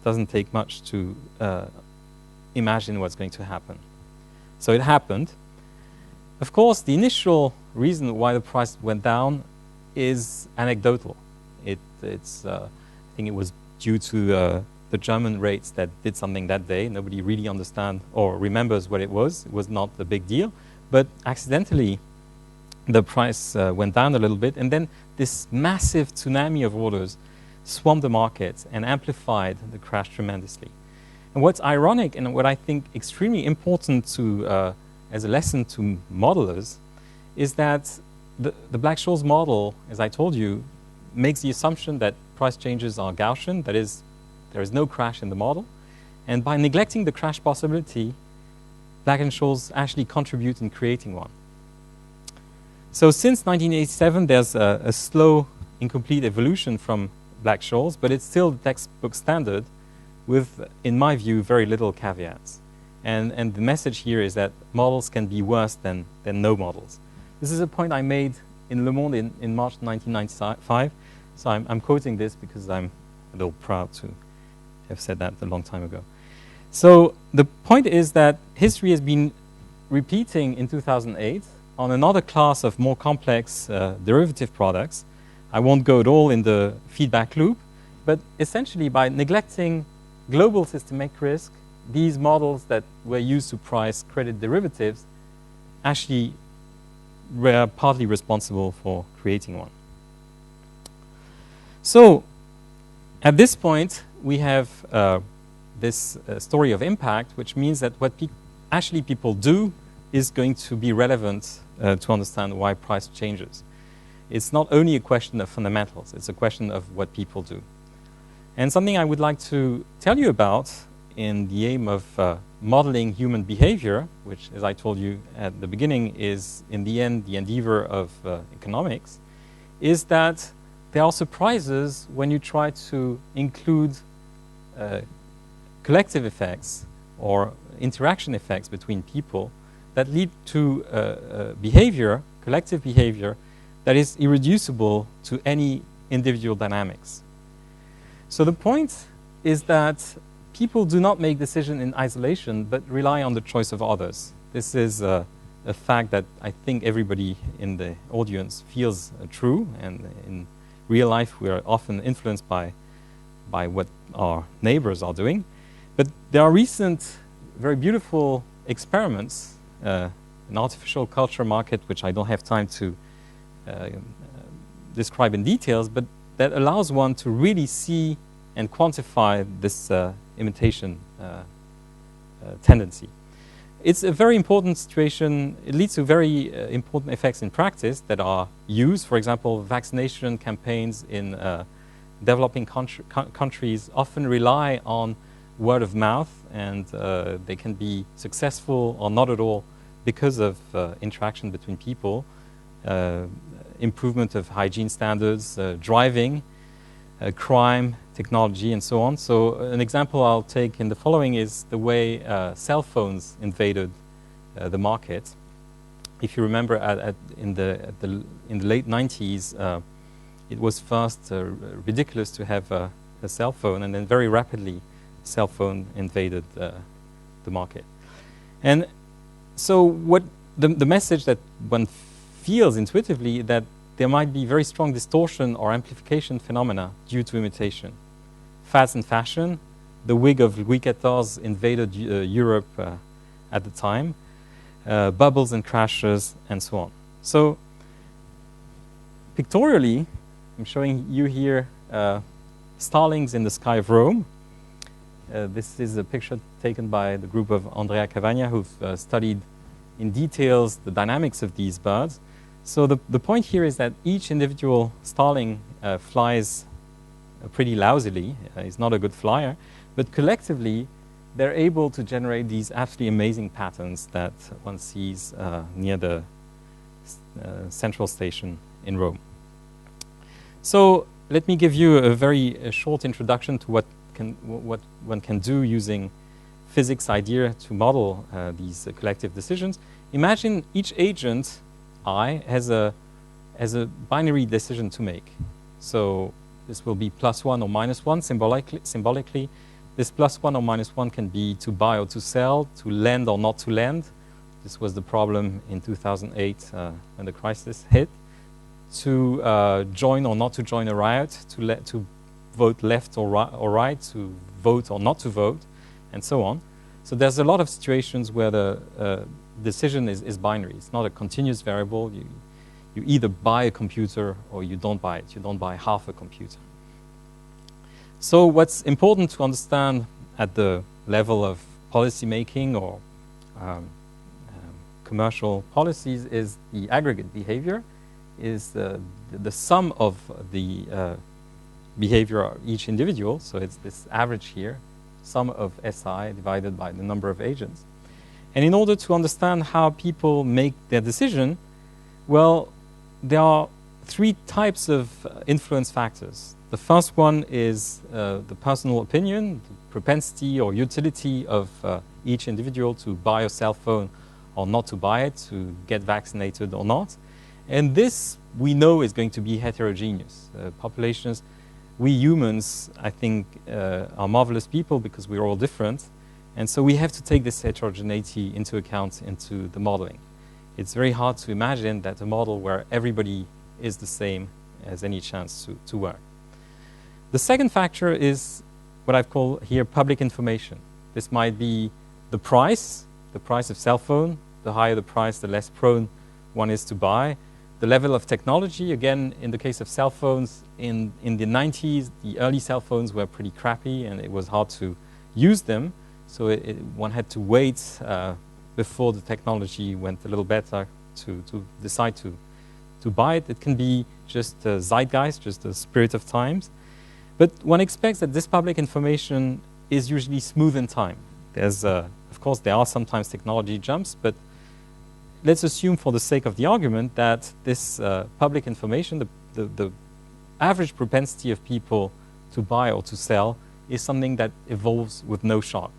doesn't take much to imagine what's going to happen. So it happened. Of course, the initial reason why the price went down is anecdotal. I think it was due to the German rates that did something that day. Nobody really understands or remembers what it was. It was not a big deal. But accidentally, the price went down a little bit, and then this massive tsunami of orders swamped the market and amplified the crash tremendously. And what's ironic, and what I think extremely important to as a lesson to modelers, is that the Black-Scholes model, as I told you, makes the assumption that price changes are Gaussian. That is, there is no crash in the model. And by neglecting the crash possibility, Black-Scholes actually contribute in creating one. So since 1987, there's a slow, incomplete evolution from Black-Scholes, but it's still the textbook standard with, in my view, very little caveats. And the message here is that models can be worse than no models. This is a point I made in Le Monde in March 1995. So I'm quoting this because I'm a little proud to have said that a long time ago. So the point is that history has been repeating in 2008 on another class of more complex derivative products. I won't go at all in the feedback loop, but essentially by neglecting global systemic risk, these models that were used to price credit derivatives actually were partly responsible for creating one. So at this point, we have this story of impact, which means that what actually people do is going to be relevant to understand why price changes. It's not only a question of fundamentals, it's a question of what people do. And something I would like to tell you about in the aim of modeling human behavior, which, as I told you at the beginning, is in the end the endeavor of economics, is that there are surprises when you try to include collective effects or interaction effects between people that lead to behavior, collective behavior, that is irreducible to any individual dynamics. So the point is that people do not make decisions in isolation, but rely on the choice of others. This is a fact that I think everybody in the audience feels true, and in real life we are often influenced by what our neighbors are doing. But there are recent, very beautiful experiments, an artificial culture market, which I don't have time to describe in details, but that allows one to really see and quantify this imitation tendency. It's a very important situation. It leads to very important effects in practice that are used. For example, vaccination campaigns in developing countries often rely on word of mouth, and they can be successful or not at all because of interaction between people, improvement of hygiene standards, driving, crime, technology, and so on. So an example I'll take in the following is the way cell phones invaded the market. If you remember, in the late 90s, it was first ridiculous to have a cell phone, and then very rapidly, cell phone invaded the market. And so what the message that one feels intuitively that there might be very strong distortion or amplification phenomena due to imitation. Fast and fashion, the wig of Louis XIV invaded Europe at the time, bubbles and crashes, and so on. So pictorially, I'm showing you here starlings in the sky of Rome. This is a picture taken by the group of Andrea Cavagna, who've studied in details the dynamics of these birds. So the point here is that each individual starling flies pretty lousily. He's not a good flyer, but collectively they're able to generate these absolutely amazing patterns that one sees near the central station in Rome. So let me give you a very short introduction to what one can do using physics idea to model these collective decisions. Imagine each agent I has a binary decision to make. So this will be +1 or -1 symbolically. This +1 or -1 can be to buy or to sell, to lend or not to lend. This was the problem in 2008 when the crisis hit. To join or not to join a riot, to vote left or right, to vote or not to vote, and so on. So there's a lot of situations where the decision is binary. It's not a continuous variable. You either buy a computer or you don't buy it. You don't buy half a computer. So what's important to understand at the level of policy making or commercial policies is the aggregate behavior, is the sum of the behavior of each individual. So it's this average here, sum of SI divided by the number of agents. And in order to understand how people make their decision, well, there are three types of influence factors. The first one is the personal opinion, the propensity or utility of each individual to buy a cell phone or not to buy it, to get vaccinated or not. And this, we know, is going to be heterogeneous. Populations, we humans, I think, are marvelous people because we're all different. And so we have to take this heterogeneity into account into the modeling. It's very hard to imagine that a model where everybody is the same has any chance to work. The second factor is what I've called here public information. This might be the price of cell phone. The higher the price, the less prone one is to buy. The level of technology, again, in the case of cell phones, in the 90s, the early cell phones were pretty crappy and it was hard to use them. So one had to wait before the technology went a little better to decide to buy it. It can be just zeitgeist, just the spirit of times. But one expects that this public information is usually smooth in time. There's, of course, there are sometimes technology jumps, but let's assume for the sake of the argument that this public information, the average propensity of people to buy or to sell is something that evolves with no shock.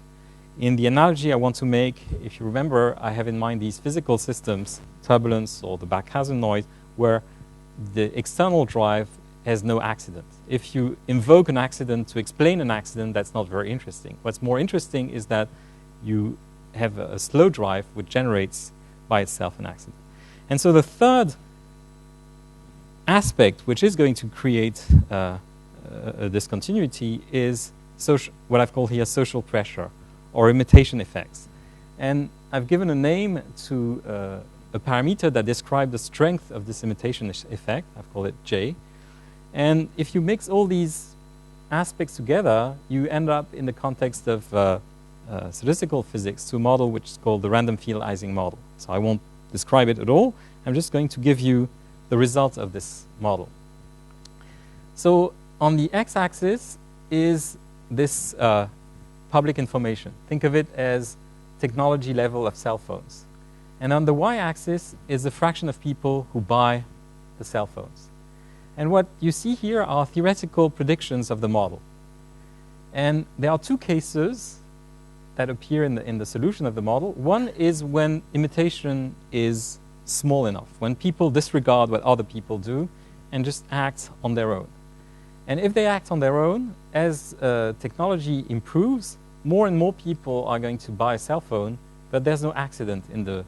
In the analogy I want to make, if you remember, I have in mind these physical systems, turbulence or the Barkhausen noise, where the external drive has no accident. If you invoke an accident to explain an accident, that's not very interesting. What's more interesting is that you have a slow drive which generates by itself an accident. And so the third aspect which is going to create a discontinuity is what I've called here social pressure or imitation effects. And I've given a name to a parameter that describes the strength of this imitation effect. I've called it J. And if you mix all these aspects together, you end up in the context of statistical physics to a model which is called the random field Ising model. So I won't describe it at all. I'm just going to give you the result of this model. So on the x-axis is this public information. Think of it as technology level of cell phones. And on the y-axis is the fraction of people who buy the cell phones. And what you see here are theoretical predictions of the model. And there are two cases that appear in the solution of the model. One is when imitation is small enough, when people disregard what other people do and just act on their own. And if they act on their own, as technology improves, more and more people are going to buy a cell phone, but there's no accident in the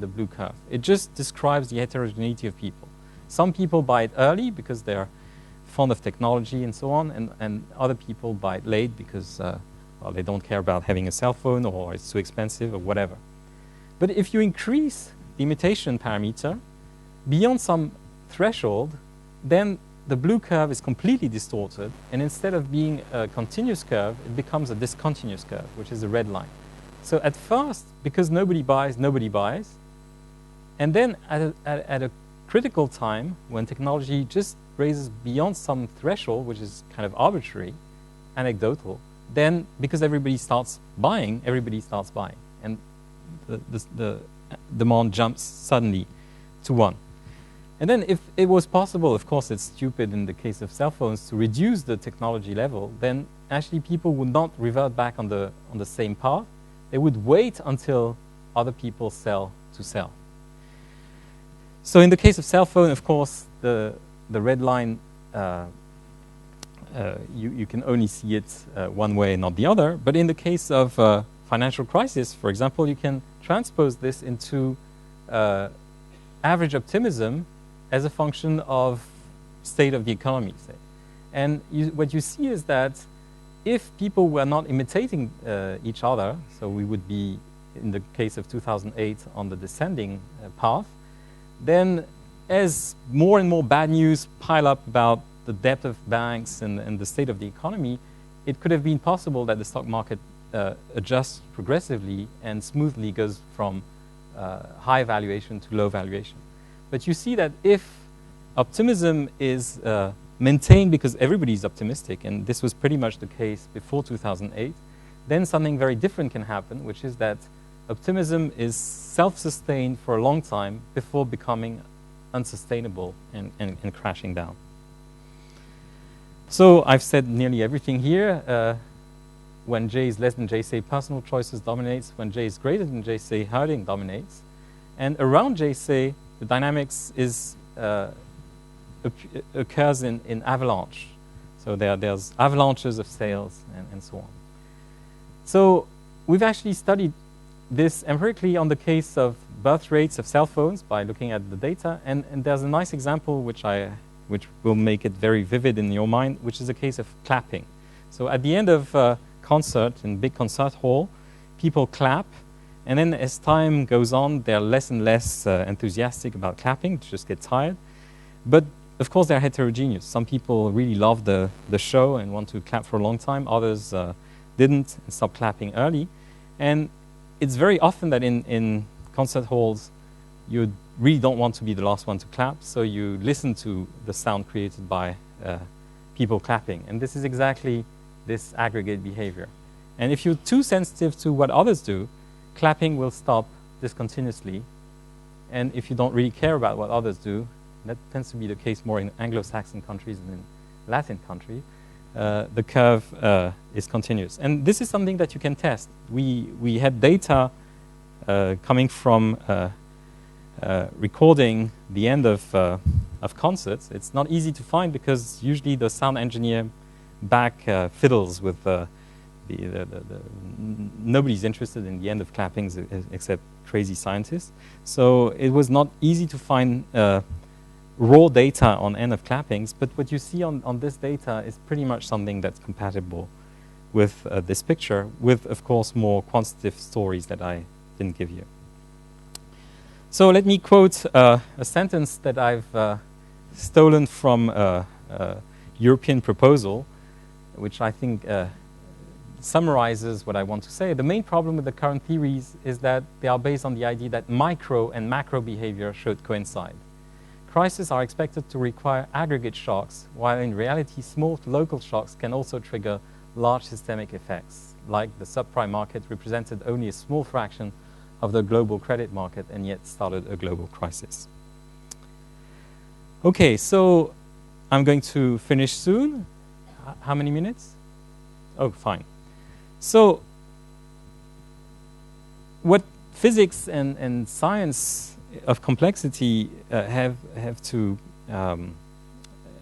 blue curve. It just describes the heterogeneity of people. Some people buy it early because they're fond of technology and so on, and other people buy it late because well, they don't care about having a cell phone or it's too expensive or whatever. But if you increase the imitation parameter beyond some threshold, then the blue curve is completely distorted, and instead of being a continuous curve, it becomes a discontinuous curve, which is the red line. So at first, because nobody buys, and then at a critical time, when technology just raises beyond some threshold, which is kind of arbitrary, anecdotal, then because everybody starts buying, and the demand jumps suddenly to 1. And then if it was possible, of course it's stupid in the case of cell phones, to reduce the technology level, then actually people would not revert back on the same path. They would wait until other people sell to sell. So in the case of cell phone, of course, the red line, you can only see it one way and not the other. But in the case of financial crisis, for example, you can transpose this into average optimism as a function of state of the economy, say. And what you see is that if people were not imitating each other, so we would be, in the case of 2008, on the descending path, then as more and more bad news pile up about the debt of banks and the state of the economy, it could have been possible that the stock market adjusts progressively and smoothly goes from high valuation to low valuation. But you see that if optimism is maintained because everybody's optimistic, and this was pretty much the case before 2008, then something very different can happen, which is that optimism is self-sustained for a long time before becoming unsustainable and crashing down. So I've said nearly everything here. When J is less than J, say personal choices dominates. When J is greater than J, say herding dominates. And around J, say the dynamics is occurs in avalanche. So there's avalanches of sales and so on. So we've actually studied this empirically on the case of birth rates of cell phones by looking at the data. And there's a nice example which will make it very vivid in your mind, which is the case of clapping. So at the end of a concert in a big concert hall, people clap. And then as time goes on, they're less and less enthusiastic about clapping, they just get tired. But of course, they're heterogeneous. Some people really love the show and want to clap for a long time. Others didn't and stopped clapping early. And it's very often that in concert halls, you really don't want to be the last one to clap, so you listen to the sound created by people clapping. And this is exactly this aggregate behavior. And if you're too sensitive to what others do, clapping will stop discontinuously. And if you don't really care about what others do, that tends to be the case more in Anglo-Saxon countries than in Latin countries, the curve is continuous. And this is something that you can test. We had data coming from recording the end of concerts. It's not easy to find because usually the sound engineer back fiddles with nobody's interested in the end of clappings except crazy scientists. So it was not easy to find raw data on end of clappings, but what you see on this data is pretty much something that's compatible with this picture, with, of course, more quantitative stories that I didn't give you. So let me quote a sentence that I've stolen from a European proposal, which I think summarizes what I want to say. The main problem with the current theories is that they are based on the idea that micro and macro behavior should coincide. Crises are expected to require aggregate shocks, while in reality small local shocks can also trigger large systemic effects, like the subprime market represented only a small fraction of the global credit market and yet started a global crisis. Okay, so I'm going to finish soon. How many minutes? Oh, fine. So what physics and science of complexity have to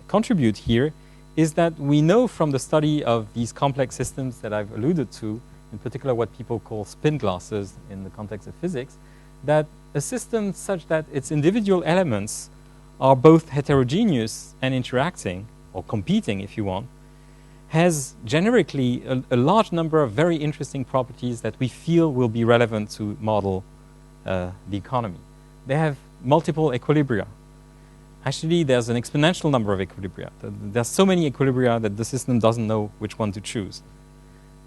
contribute here is that we know from the study of these complex systems that I've alluded to, in particular what people call spin glasses in the context of physics, that a system such that its individual elements are both heterogeneous and interacting, or competing if you want, has generically a large number of very interesting properties that we feel will be relevant to model the economy. They have multiple equilibria. Actually, there's an exponential number of equilibria. There's so many equilibria that the system doesn't know which one to choose.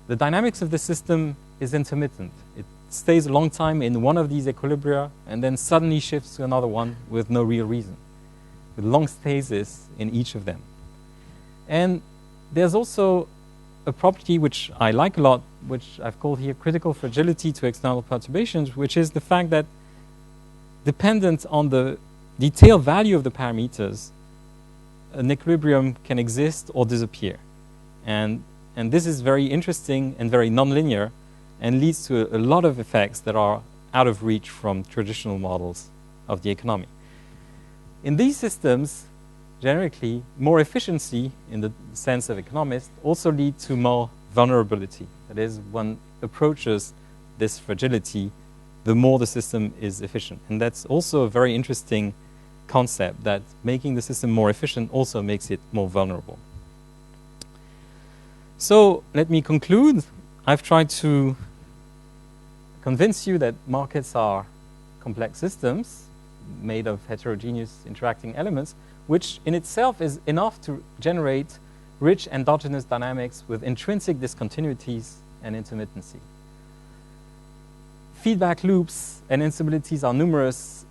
The dynamics of the system is intermittent. It stays a long time in one of these equilibria and then suddenly shifts to another one with no real reason, with long stasis in each of them. And there's also a property which I like a lot, which I've called here critical fragility to external perturbations, which is the fact that dependent on the detailed value of the parameters, an equilibrium can exist or disappear. And this is very interesting and very nonlinear and leads to a lot of effects that are out of reach from traditional models of the economy. In these systems, generically, more efficiency, in the sense of economists, also lead to more vulnerability. That is, one approaches this fragility, the more the system is efficient. And that's also a very interesting concept, that making the system more efficient also makes it more vulnerable. So let me conclude. I've tried to convince you that markets are complex systems made of heterogeneous interacting elements, which in itself is enough to generate rich endogenous dynamics with intrinsic discontinuities and intermittency. Feedback loops and instabilities are numerous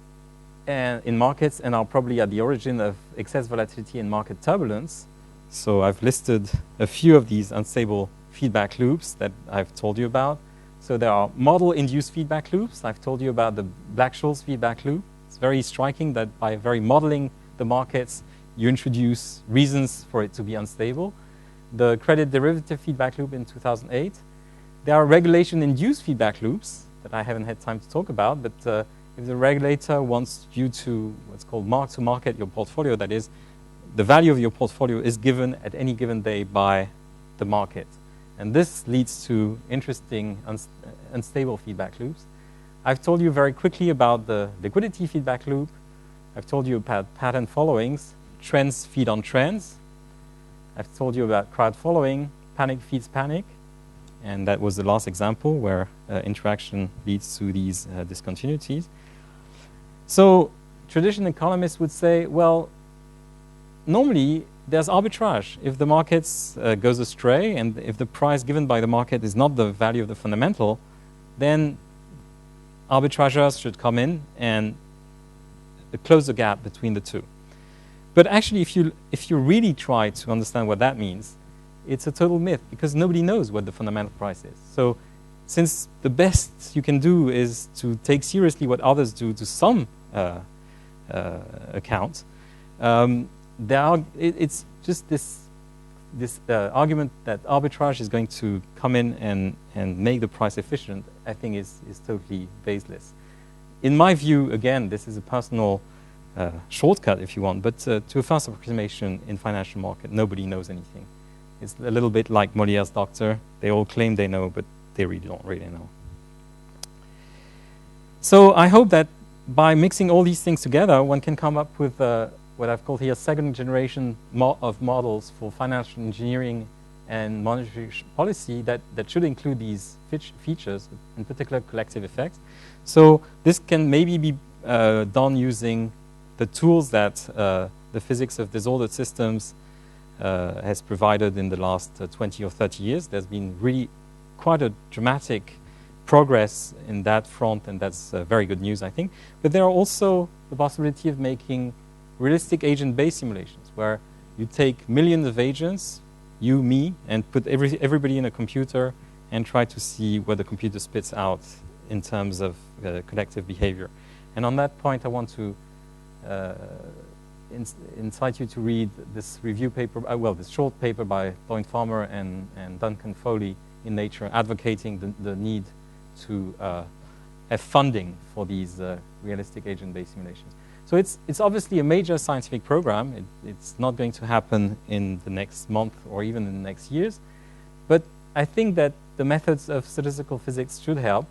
in markets and are probably at the origin of excess volatility and market turbulence. So I've listed a few of these unstable feedback loops that I've told you about. So there are model-induced feedback loops. I've told you about the Black-Scholes feedback loop. It's very striking that by very modeling the markets, you introduce reasons for it to be unstable. The credit derivative feedback loop in 2008. There are regulation-induced feedback loops that I haven't had time to talk about, but if the regulator wants you to what's called mark-to-market your portfolio, that is, the value of your portfolio is given at any given day by the market. And this leads to interesting unstable feedback loops. I've told you very quickly about the liquidity feedback loop. I've told you about pattern followings. Trends feed on trends. I've told you about crowd following. Panic feeds panic. And that was the last example where interaction leads to these discontinuities. So traditional economists would say, well, normally there's arbitrage. If the market goes astray and if the price given by the market is not the value of the fundamental, then arbitrageurs should come in and close the gap between the two. But actually, if you really try to understand what that means, it's a total myth because nobody knows what the fundamental price is. So since the best you can do is to take seriously what others do to some account, It's just this argument that arbitrage is going to come in and make the price efficient, I think is totally baseless. In my view, again, this is a personal shortcut if you want, but to a first approximation in financial market, nobody knows anything. It's a little bit like Moliere's doctor. They all claim they know, but they really don't really know. So I hope that by mixing all these things together, one can come up with what I've called here second generation of models for financial engineering and monetary policy that should include these features, in particular collective effects. So this can maybe be done using the tools that the physics of disordered systems has provided in the last 20 or 30 years. There's been really quite a dramatic progress in that front, and that's very good news, I think. But there are also the possibility of making realistic agent-based simulations, where you take millions of agents, you, me, and put everybody in a computer and try to see what the computer spits out in terms of collective behavior. And on that point, I want to incite you to read this review paper, this short paper by Lloyd Farmer and Duncan Foley in Nature, advocating the need to have funding for these realistic agent-based simulations. So it's obviously a major scientific program. It's not going to happen in the next month or even in the next years. But I think that the methods of statistical physics should help,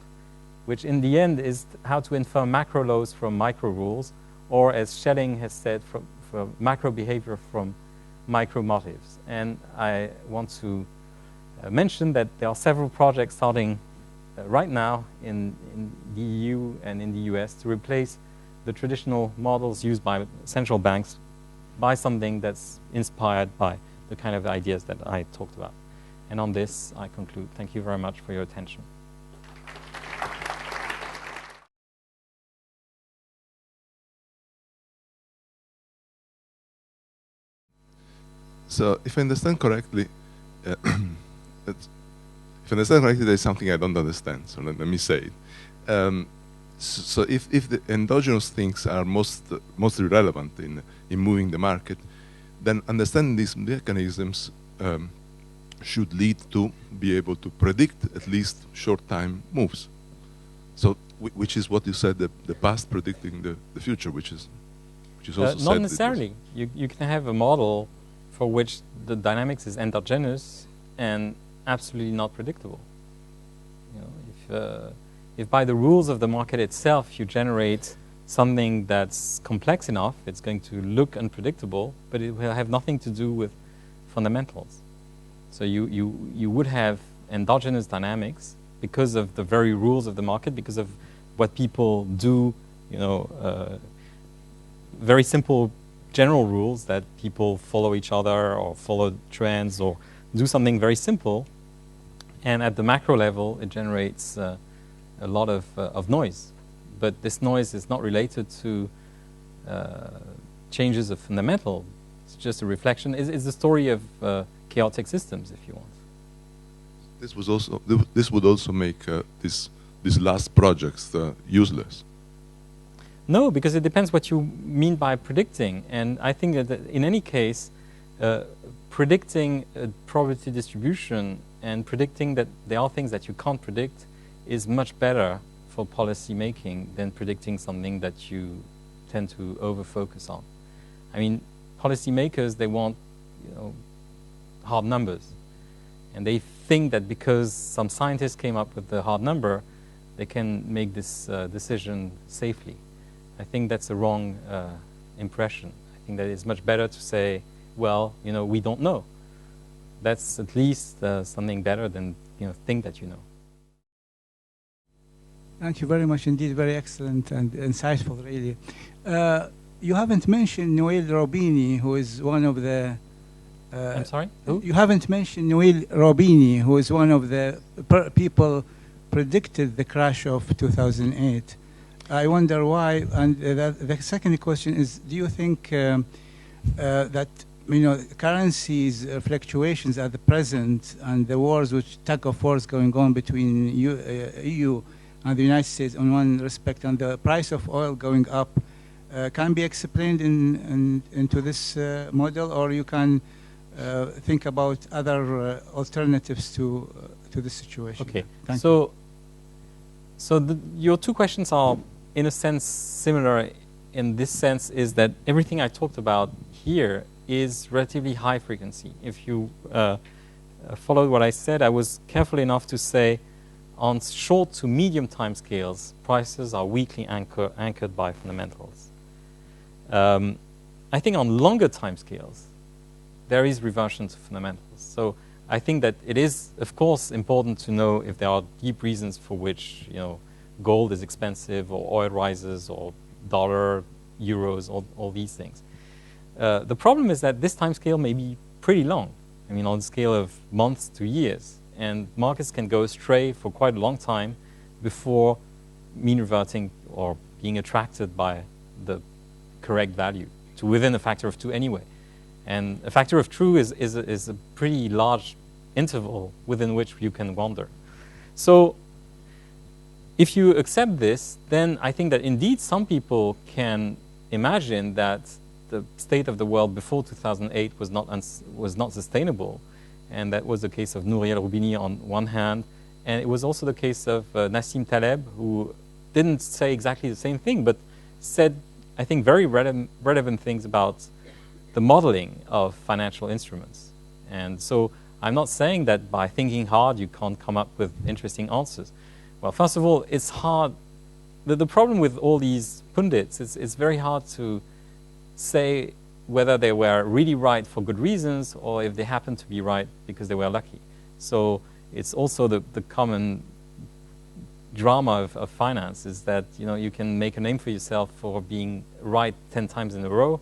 which in the end is how to infer macro laws from micro rules, or as Schelling has said, from macro behavior from micro motives. And I want to mention that there are several projects starting right now in the EU and in the US to replace the traditional models used by central banks by something that's inspired by the kind of ideas that I talked about. And on this, I conclude. Thank you very much for your attention. So, if I understand correctly, there's something I don't understand. So let me say it. So if the endogenous things are mostly relevant in moving the market, then understanding these mechanisms should lead to be able to predict at least short-time moves. So, which is what you said, the past predicting the future, which is also not necessarily. You can have a model for which the dynamics is endogenous and absolutely not predictable. You know, if by the rules of the market itself you generate something that's complex enough, it's going to look unpredictable, but it will have nothing to do with fundamentals. So you would have endogenous dynamics because of the very rules of the market, because of what people do, you know, very simple general rules that people follow each other or follow trends or do something very simple. And at the macro level, it generates a lot of noise. But this noise is not related to changes of fundamental. It's just a reflection. It's the story of chaotic systems, if you want. This would also make these last projects useless. No, because it depends what you mean by predicting. And I think that in any case, predicting a probability distribution and predicting that there are things that you can't predict is much better for policy making than predicting something that you tend to over-focus on. I mean, policymakers, they want, you know, hard numbers. And they think that because some scientists came up with the hard number, they can make this decision safely. I think that's a wrong impression. I think that it's much better to say, well, you know, we don't know. That's at least something better than, you know, think that you know. Thank you very much indeed. Very excellent and insightful, really. You haven't mentioned Noel Robini, who is one of the... I'm sorry? Who? You haven't mentioned Noel Robini, who is one of the people predicted the crash of 2008. I wonder why. And the second question is, do you think that, you know, currencies fluctuations at the present and the wars, which tug of wars going on between EU and the United States on one respect, and the price of oil going up, can be explained into this model, or you can think about other alternatives to this situation. Okay. Thank you. So your two questions are, in a sense, similar. In this sense, is that everything I talked about here is relatively high frequency. If you followed what I said, I was careful enough to say on short to medium time scales, prices are weakly anchored by fundamentals. I think on longer time scales, there is reversion to fundamentals. So I think that it is, of course, important to know if there are deep reasons for which, gold is expensive, or oil rises, or dollar, euros, all these things. The problem is that this time scale may be pretty long. I mean, on the scale of months to years. And markets can go astray for quite a long time before mean reverting or being attracted by the correct value to within a factor of 2 anyway. And a factor of 2 is a pretty large interval within which you can wander. So if you accept this, then I think that indeed some people can imagine that the state of the world before 2008 was not sustainable. And that was the case of Nouriel Roubini on one hand. And it was also the case of Nassim Taleb, who didn't say exactly the same thing, but said, I think, very relevant things about the modeling of financial instruments. And so I'm not saying that by thinking hard you can't come up with interesting answers. Well, first of all, it's hard. The problem with all these pundits is it's very hard to say whether they were really right for good reasons or if they happened to be right because they were lucky. So it's also the common drama of finance is that you can make a name for yourself for being right 10 times in a row,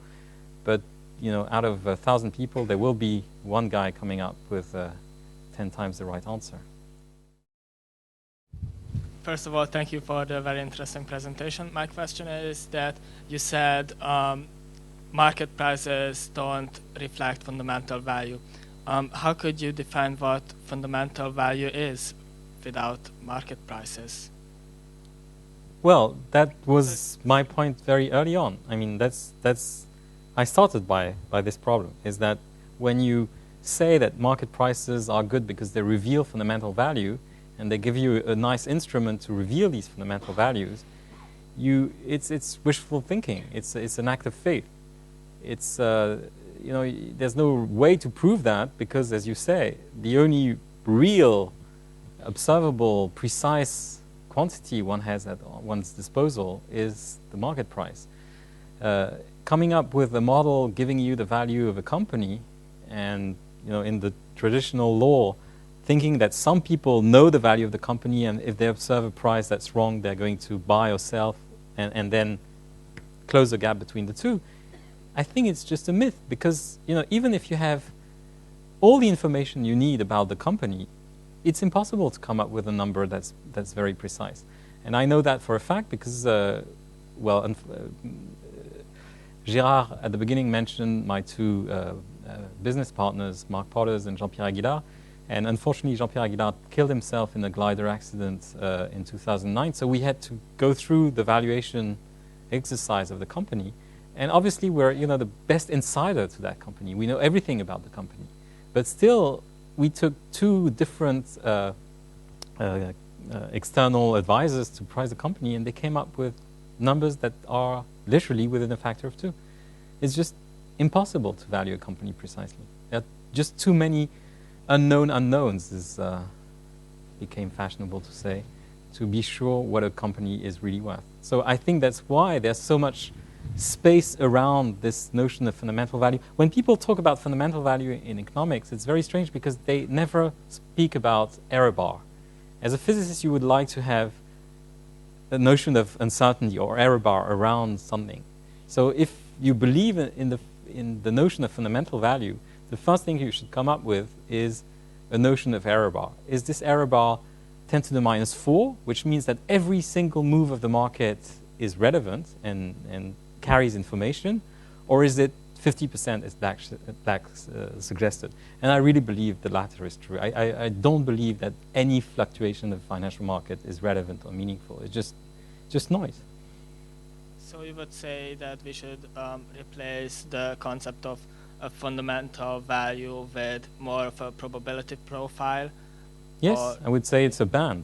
but out of 1,000 people there will be one guy coming up with 10 times the right answer. First of all, thank you for the very interesting presentation. My question is that you said market prices don't reflect fundamental value. How could you define what fundamental value is without market prices? Well, that was my point very early on. I mean, I started by this problem, is that when you say that market prices are good because they reveal fundamental value and they give you a nice instrument to reveal these fundamental values, it's wishful thinking. It's an act of faith. It's there's no way to prove that because, as you say, the only real, observable, precise quantity one has at one's disposal is the market price. Coming up with a model giving you the value of a company, and in the traditional law, thinking that some people know the value of the company, and if they observe a price that's wrong, they're going to buy or sell, and then close the gap between the two. I think it's just a myth because even if you have all the information you need about the company, it's impossible to come up with a number that's very precise. And I know that for a fact because, Gérard at the beginning mentioned my two business partners, Marc Potters and Jean-Pierre Aguilar. And unfortunately, Jean-Pierre Aguilar killed himself in a glider accident in 2009. So we had to go through the valuation exercise of the company. And obviously, we're the best insider to that company. We know everything about the company. But still, we took two different external advisors to price the company, and they came up with numbers that are literally within a factor of 2. It's just impossible to value a company precisely. There are just too many unknown unknowns, as became fashionable to say, to be sure what a company is really worth. So I think that's why there's so much space around this notion of fundamental value. When people talk about fundamental value in economics, it's very strange because they never speak about error bar. As a physicist, you would like to have a notion of uncertainty or error bar around something. So if you believe in the notion of fundamental value, the first thing you should come up with is a notion of error bar. Is this error bar 10 to the minus 4, which means that every single move of the market is relevant and carries information, or is it 50% as Black suggested? And I really believe the latter is true. I don't believe that any fluctuation of the financial market is relevant or meaningful. It's just noise. So you would say that we should replace the concept of a fundamental value with more of a probability profile? Yes, Or I would say it's a band.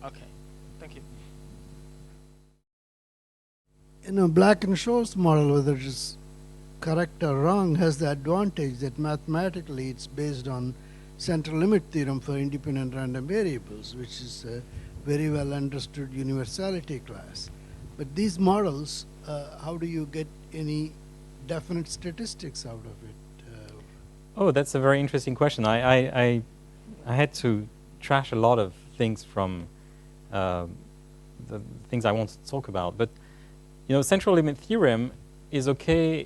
okay, thank you. You know, Black and Scholes model, whether it is correct or wrong, has the advantage that mathematically it's based on central limit theorem for independent random variables, which is a very well understood universality class. But these models, how do you get any definite statistics out of it? Oh, that's a very interesting question. I had to trash a lot of things from the things I wanted to talk about. But, you know, central limit theorem is okay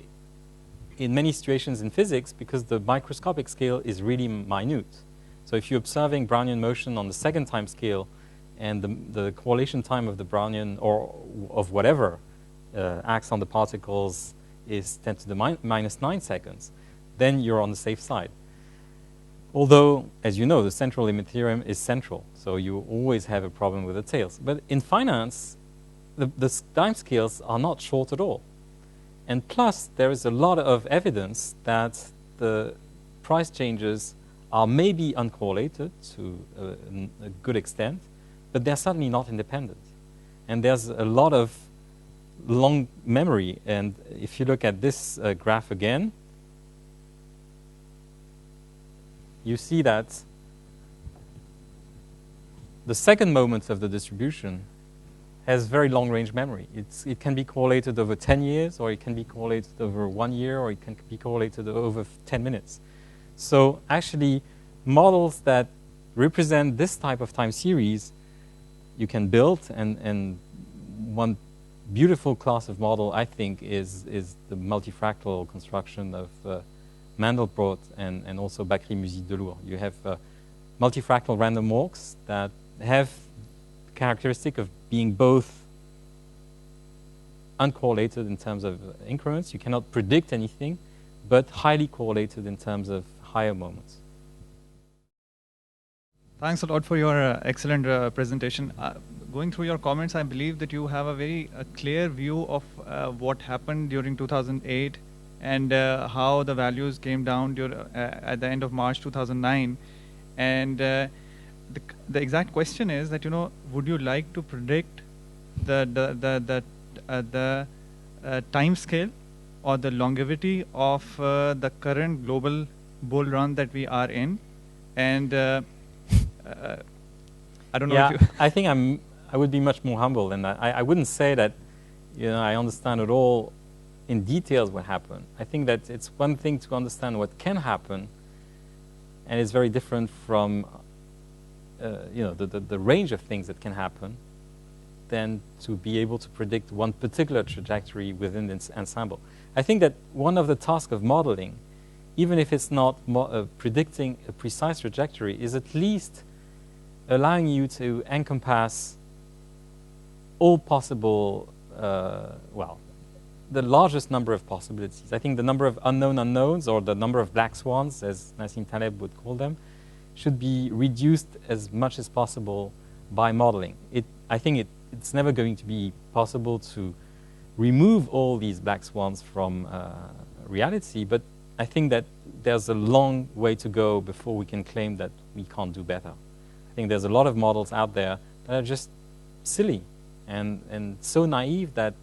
in many situations in physics because the microscopic scale is really minute. So if you're observing Brownian motion on the second time scale and the correlation time of the Brownian or of whatever acts on the particles is 10 to the minus 9 seconds, then you're on the safe side. Although, as you know, the central limit theorem is central, so you always have a problem with the tails. But in finance, the time scales are not short at all. And plus, there is a lot of evidence that the price changes are maybe uncorrelated to a good extent, but they're certainly not independent. And there's a lot of long memory. And if you look at this graph again, you see that the second moment of the distribution has very long-range memory. It can be correlated over 10 years, or it can be correlated over 1 year, or it can be correlated over 10 minutes. So actually, models that represent this type of time series, you can build, and one beautiful class of model, I think, is the multifractal construction of Mandelbrot and also Bakry-Musi-Delour. You have multifractal random walks that have characteristic of being both uncorrelated in terms of increments. You cannot predict anything, but highly correlated in terms of higher moments. Thanks a lot for your excellent presentation. Going through your comments, I believe that you have a very clear view of what happened during 2008 and how the values came down at the end of March 2009. And the exact question is that, you know, would you like to predict the time scale or the longevity of the current global bull run that we are in? And I don't know Yeah, if you I think I would be much more humble than that. I wouldn't say that, you know, I understand at all in details what happened. I think that it's one thing to understand what can happen, and it's very different from you know, the range of things that can happen than to be able to predict one particular trajectory within the ensemble. I think that one of the tasks of modeling, even if it's not predicting a precise trajectory, is at least allowing you to encompass all possible, well, the largest number of possibilities. I think the number of unknown unknowns, or the number of black swans, as Nassim Taleb would call them, should be reduced as much as possible by modeling. I think it's never going to be possible to remove all these black swans from reality, but I think that there's a long way to go before we can claim that we can't do better. I think there's a lot of models out there that are just silly and so naive that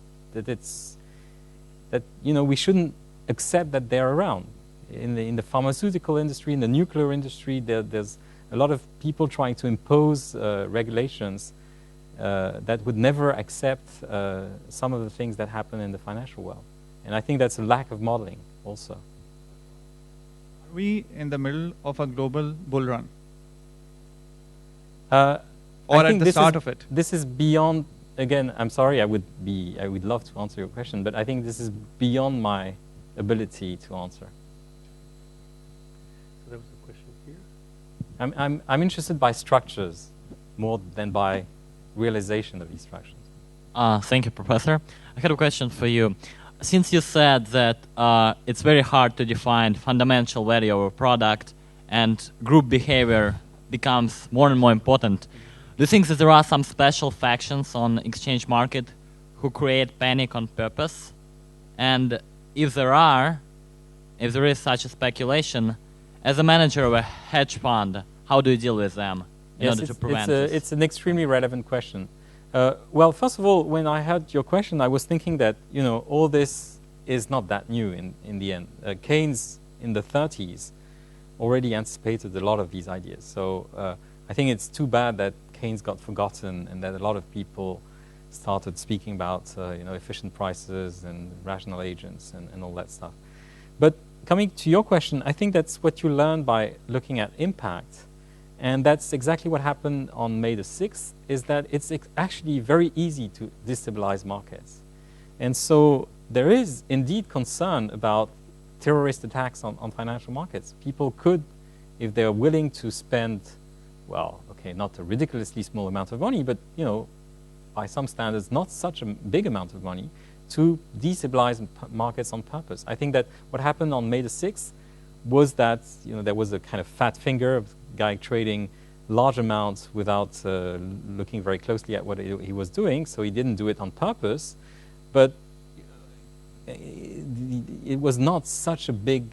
you know, we shouldn't accept that they're around. In the pharmaceutical industry, in the nuclear industry, there's a lot of people trying to impose regulations that would never accept some of the things that happen in the financial world. And I think that's a lack of modeling also. Are we in the middle of a global bull run? Or at the start of it? This is beyond, again, I'm sorry, I would love to answer your question, but I think this is beyond my ability to answer. So there was a question here. I'm interested by structures more than by realization of these structures. Thank you, Professor. I had a question for you. Since you said that it's very hard to define fundamental value of a product and group behavior becomes more and more important, do you think that there are some special factions on exchange market who create panic on purpose? And if there is such a speculation, as a manager of a hedge fund, how do you deal with them in order to prevent this? It's an extremely relevant question. Well, first of all, when I heard your question, I was thinking that, all this is not that new in the end. Keynes in the 30s already anticipated a lot of these ideas. So I think it's too bad that Keynes got forgotten and that a lot of people started speaking about efficient prices and rational agents and all that stuff. But coming to your question, I think that's what you learn by looking at impact. And that's exactly what happened on May the 6th, is that it's actually very easy to destabilize markets. And so there is indeed concern about terrorist attacks on financial markets. People could, if they're willing to spend, well, okay, not a ridiculously small amount of money, but, by some standards, not such a big amount of money, to destabilize markets on purpose. I think that what happened on May the 6th was that there was a kind of fat finger of a guy trading large amounts without looking very closely at what he was doing, so he didn't do it on purpose, but it was not such a big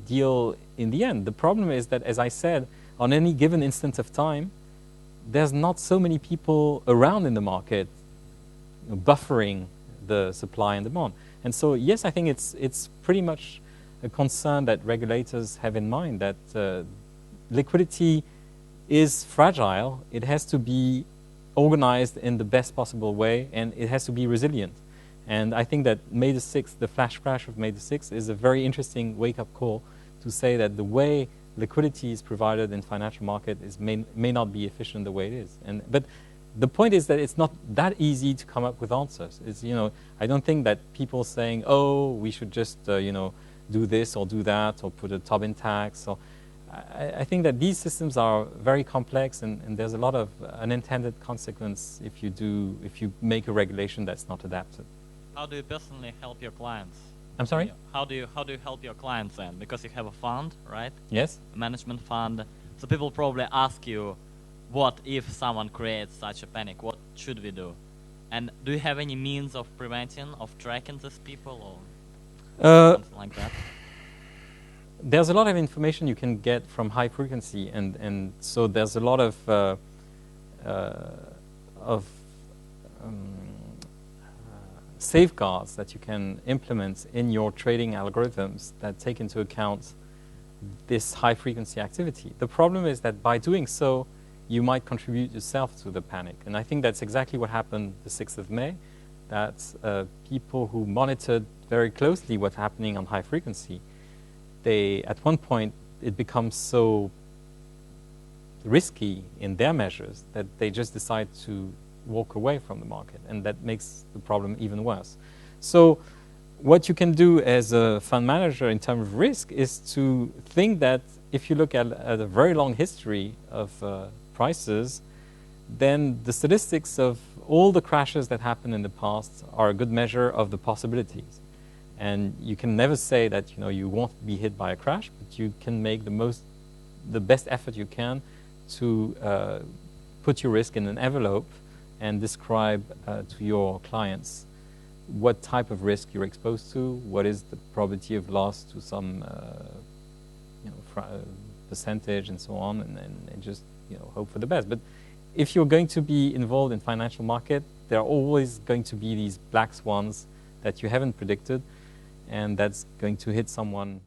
deal in the end. The problem is that, as I said, on any given instant of time, there's not so many people around in the market buffering the supply and demand. And so, yes, I think it's pretty much a concern that regulators have in mind, that liquidity is fragile. It has to be organized in the best possible way, and it has to be resilient. And I think that May the 6th, the flash crash of May the 6th, is a very interesting wake-up call to say that the way liquidity is provided in financial market may not be efficient the way it is. But the point is that it's not that easy to come up with answers. It's, I don't think that people saying, oh, we should just, do this or do that or put a Tobin tax. Or I think that these systems are very complex, and there's a lot of unintended consequence if you make a regulation that's not adapted. How do you personally help your clients? I'm sorry? How do you help your clients then? Because you have a fund, right? Yes. A management fund. So people probably ask you, what if someone creates such a panic? What should we do? And do you have any means of preventing, of tracking these people, or something like that? There's a lot of information you can get from high frequency, and so there's a lot of safeguards that you can implement in your trading algorithms that take into account this high frequency activity. The problem is that by doing so, you might contribute yourself to the panic. And I think that's exactly what happened the 6th of May, that people who monitored very closely what's happening on high frequency, at one point, it becomes so risky in their measures that they just decide to walk away from the market, and that makes the problem even worse. So what you can do as a fund manager in terms of risk is to think that if you look at a very long history of prices, then the statistics of all the crashes that happened in the past are a good measure of the possibilities. And you can never say that you won't be hit by a crash, but you can make the best effort you can to put your risk in an envelope and describe to your clients what type of risk you're exposed to, what is the probability of loss to some percentage and so on, and just hope for the best. But if you're going to be involved in financial market, there are always going to be these black swans that you haven't predicted, and that's going to hit someone.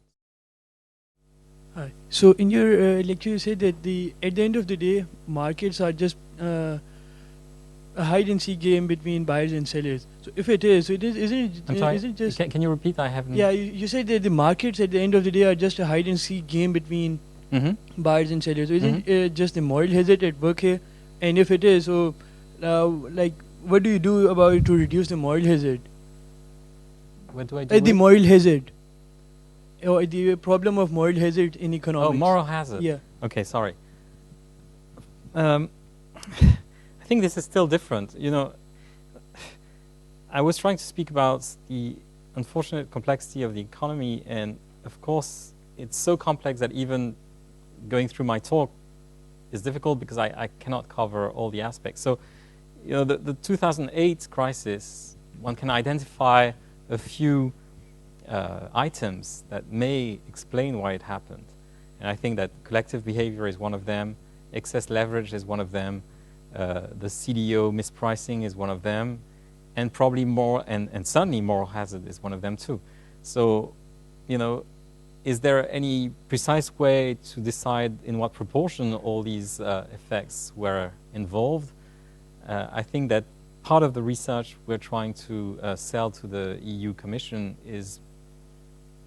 Hi. So in your lecture, you said that at the end of the day, markets are just a hide-and-seek game between buyers and sellers. So if it is, so isn't it just... Can you repeat? I haven't... Yeah, you said that the markets at the end of the day are just a hide-and-seek game between buyers and sellers. So isn't it just the moral hazard at work here? And if it is, so what do you do about it to reduce the moral hazard? What do I do? The moral hazard. Or the problem of moral hazard in economics. Oh, moral hazard. Yeah. Okay, sorry. I think this is still different. I was trying to speak about the unfortunate complexity of the economy, and of course, it's so complex that even going through my talk is difficult because I cannot cover all the aspects. So, the 2008 crisis one can identify a few items that may explain why it happened. And I think that collective behavior is one of them, excess leverage is one of them, the CDO mispricing is one of them, and probably more, and certainly moral hazard is one of them too. So, you know, is there any precise way to decide in what proportion all these effects were involved? I think that part of the research we're trying to sell to the EU Commission is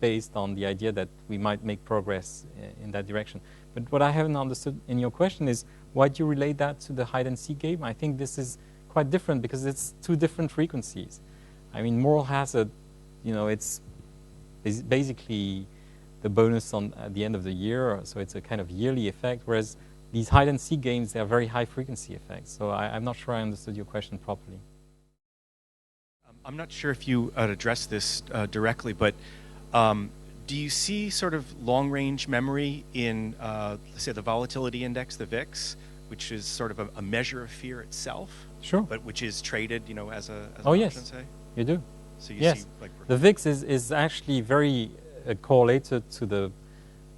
based on the idea that we might make progress in that direction. But what I haven't understood in your question is, why do you relate that to the hide-and-seek game? I think this is quite different because it's two different frequencies. I mean, moral hazard, you know, it's basically the bonus at the end of the year, so it's a kind of yearly effect, whereas these hide-and-seek games, they are very high-frequency effects. So I'm not sure I understood your question properly. I'm not sure if you addressed this directly, but do you see sort of long-range memory in, let's say, the volatility index, the VIX, which is sort of a measure of fear itself? Sure. But which is traded, you know, as an option, yes, say? You do. So you yes. see, like, the VIX is actually very correlated to the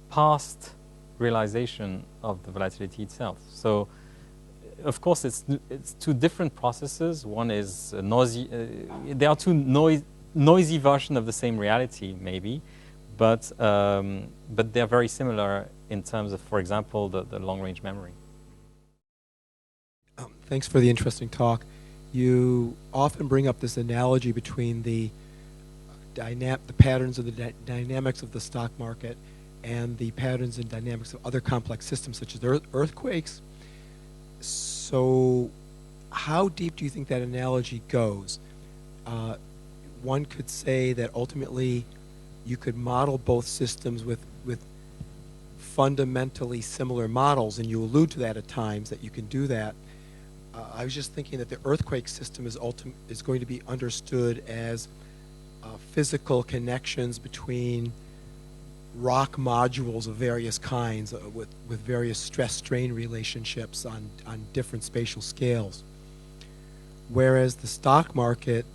past realization of the volatility itself. So, of course, it's two different processes. One is noisy. There are two noisy versions of the same reality, maybe, but they're very similar in terms of, for example, the long-range memory. Thanks for the interesting talk. You often bring up this analogy between the patterns of the dynamics of the stock market and the patterns and dynamics of other complex systems such as earthquakes. So how deep do you think that analogy goes? One could say that ultimately you could model both systems with fundamentally similar models, and you allude to that at times, that you can do that. I was just thinking that the earthquake system is going to be understood as physical connections between rock modules of various kinds with various stress-strain relationships on different spatial scales. Whereas the stock market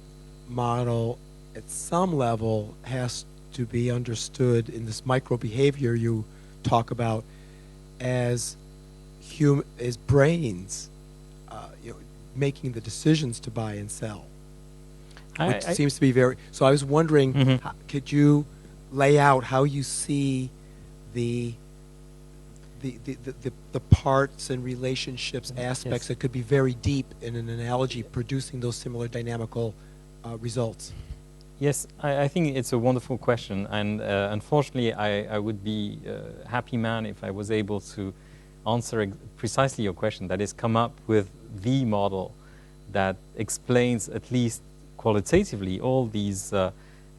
model at some level has to be understood in this micro-behavior you talk about as brains making the decisions to buy and sell, which seems to be very. So I was wondering, could you lay out how you see the parts and relationships aspects that could be very deep in an analogy, producing those similar dynamical results? Yes, I think it's a wonderful question, and unfortunately, I would be a happy man if I was able to answer precisely your question. That is, come up with the model that explains, at least qualitatively, all these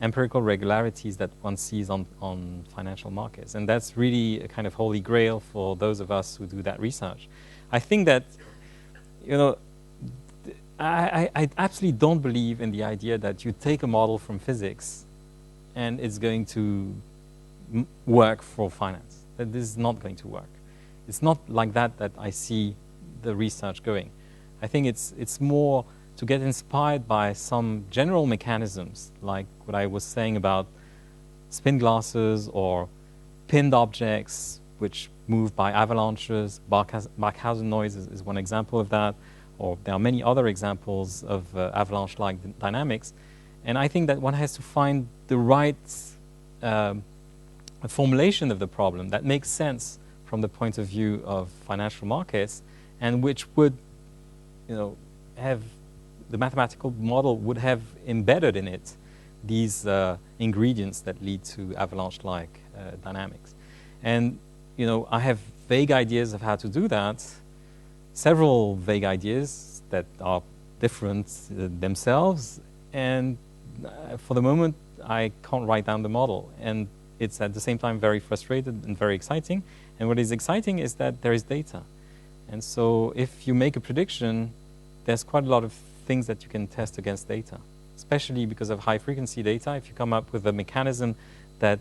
empirical regularities that one sees on financial markets. And that's really a kind of holy grail for those of us who do that research. I think that, you know, I absolutely don't believe in the idea that you take a model from physics and it's going to work for finance. That this is not going to work. It's not like that I see the research going. I think it's more to get inspired by some general mechanisms, like what I was saying about spin glasses or pinned objects which move by avalanches. Barkhausen noise is one example of that, or there are many other examples of avalanche-like dynamics. And I think that one has to find the right formulation of the problem that makes sense from the point of view of financial markets, and which would, you know, have the mathematical model would have embedded in it these ingredients that lead to avalanche-like dynamics. And, you know, I have vague ideas of how to do that, several vague ideas that are different themselves, and for the moment, I can't write down the model. And it's at the same time very frustrated and very exciting. And what is exciting is that there is data. And so if you make a prediction, there's quite a lot of things that you can test against data, especially because of high-frequency data. If you come up with a mechanism that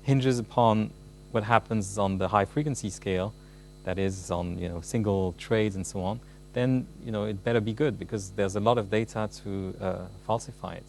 hinges upon what happens on the high-frequency scale, that is on, you know, single trades and so on, then it better be good, because there's a lot of data to falsify it.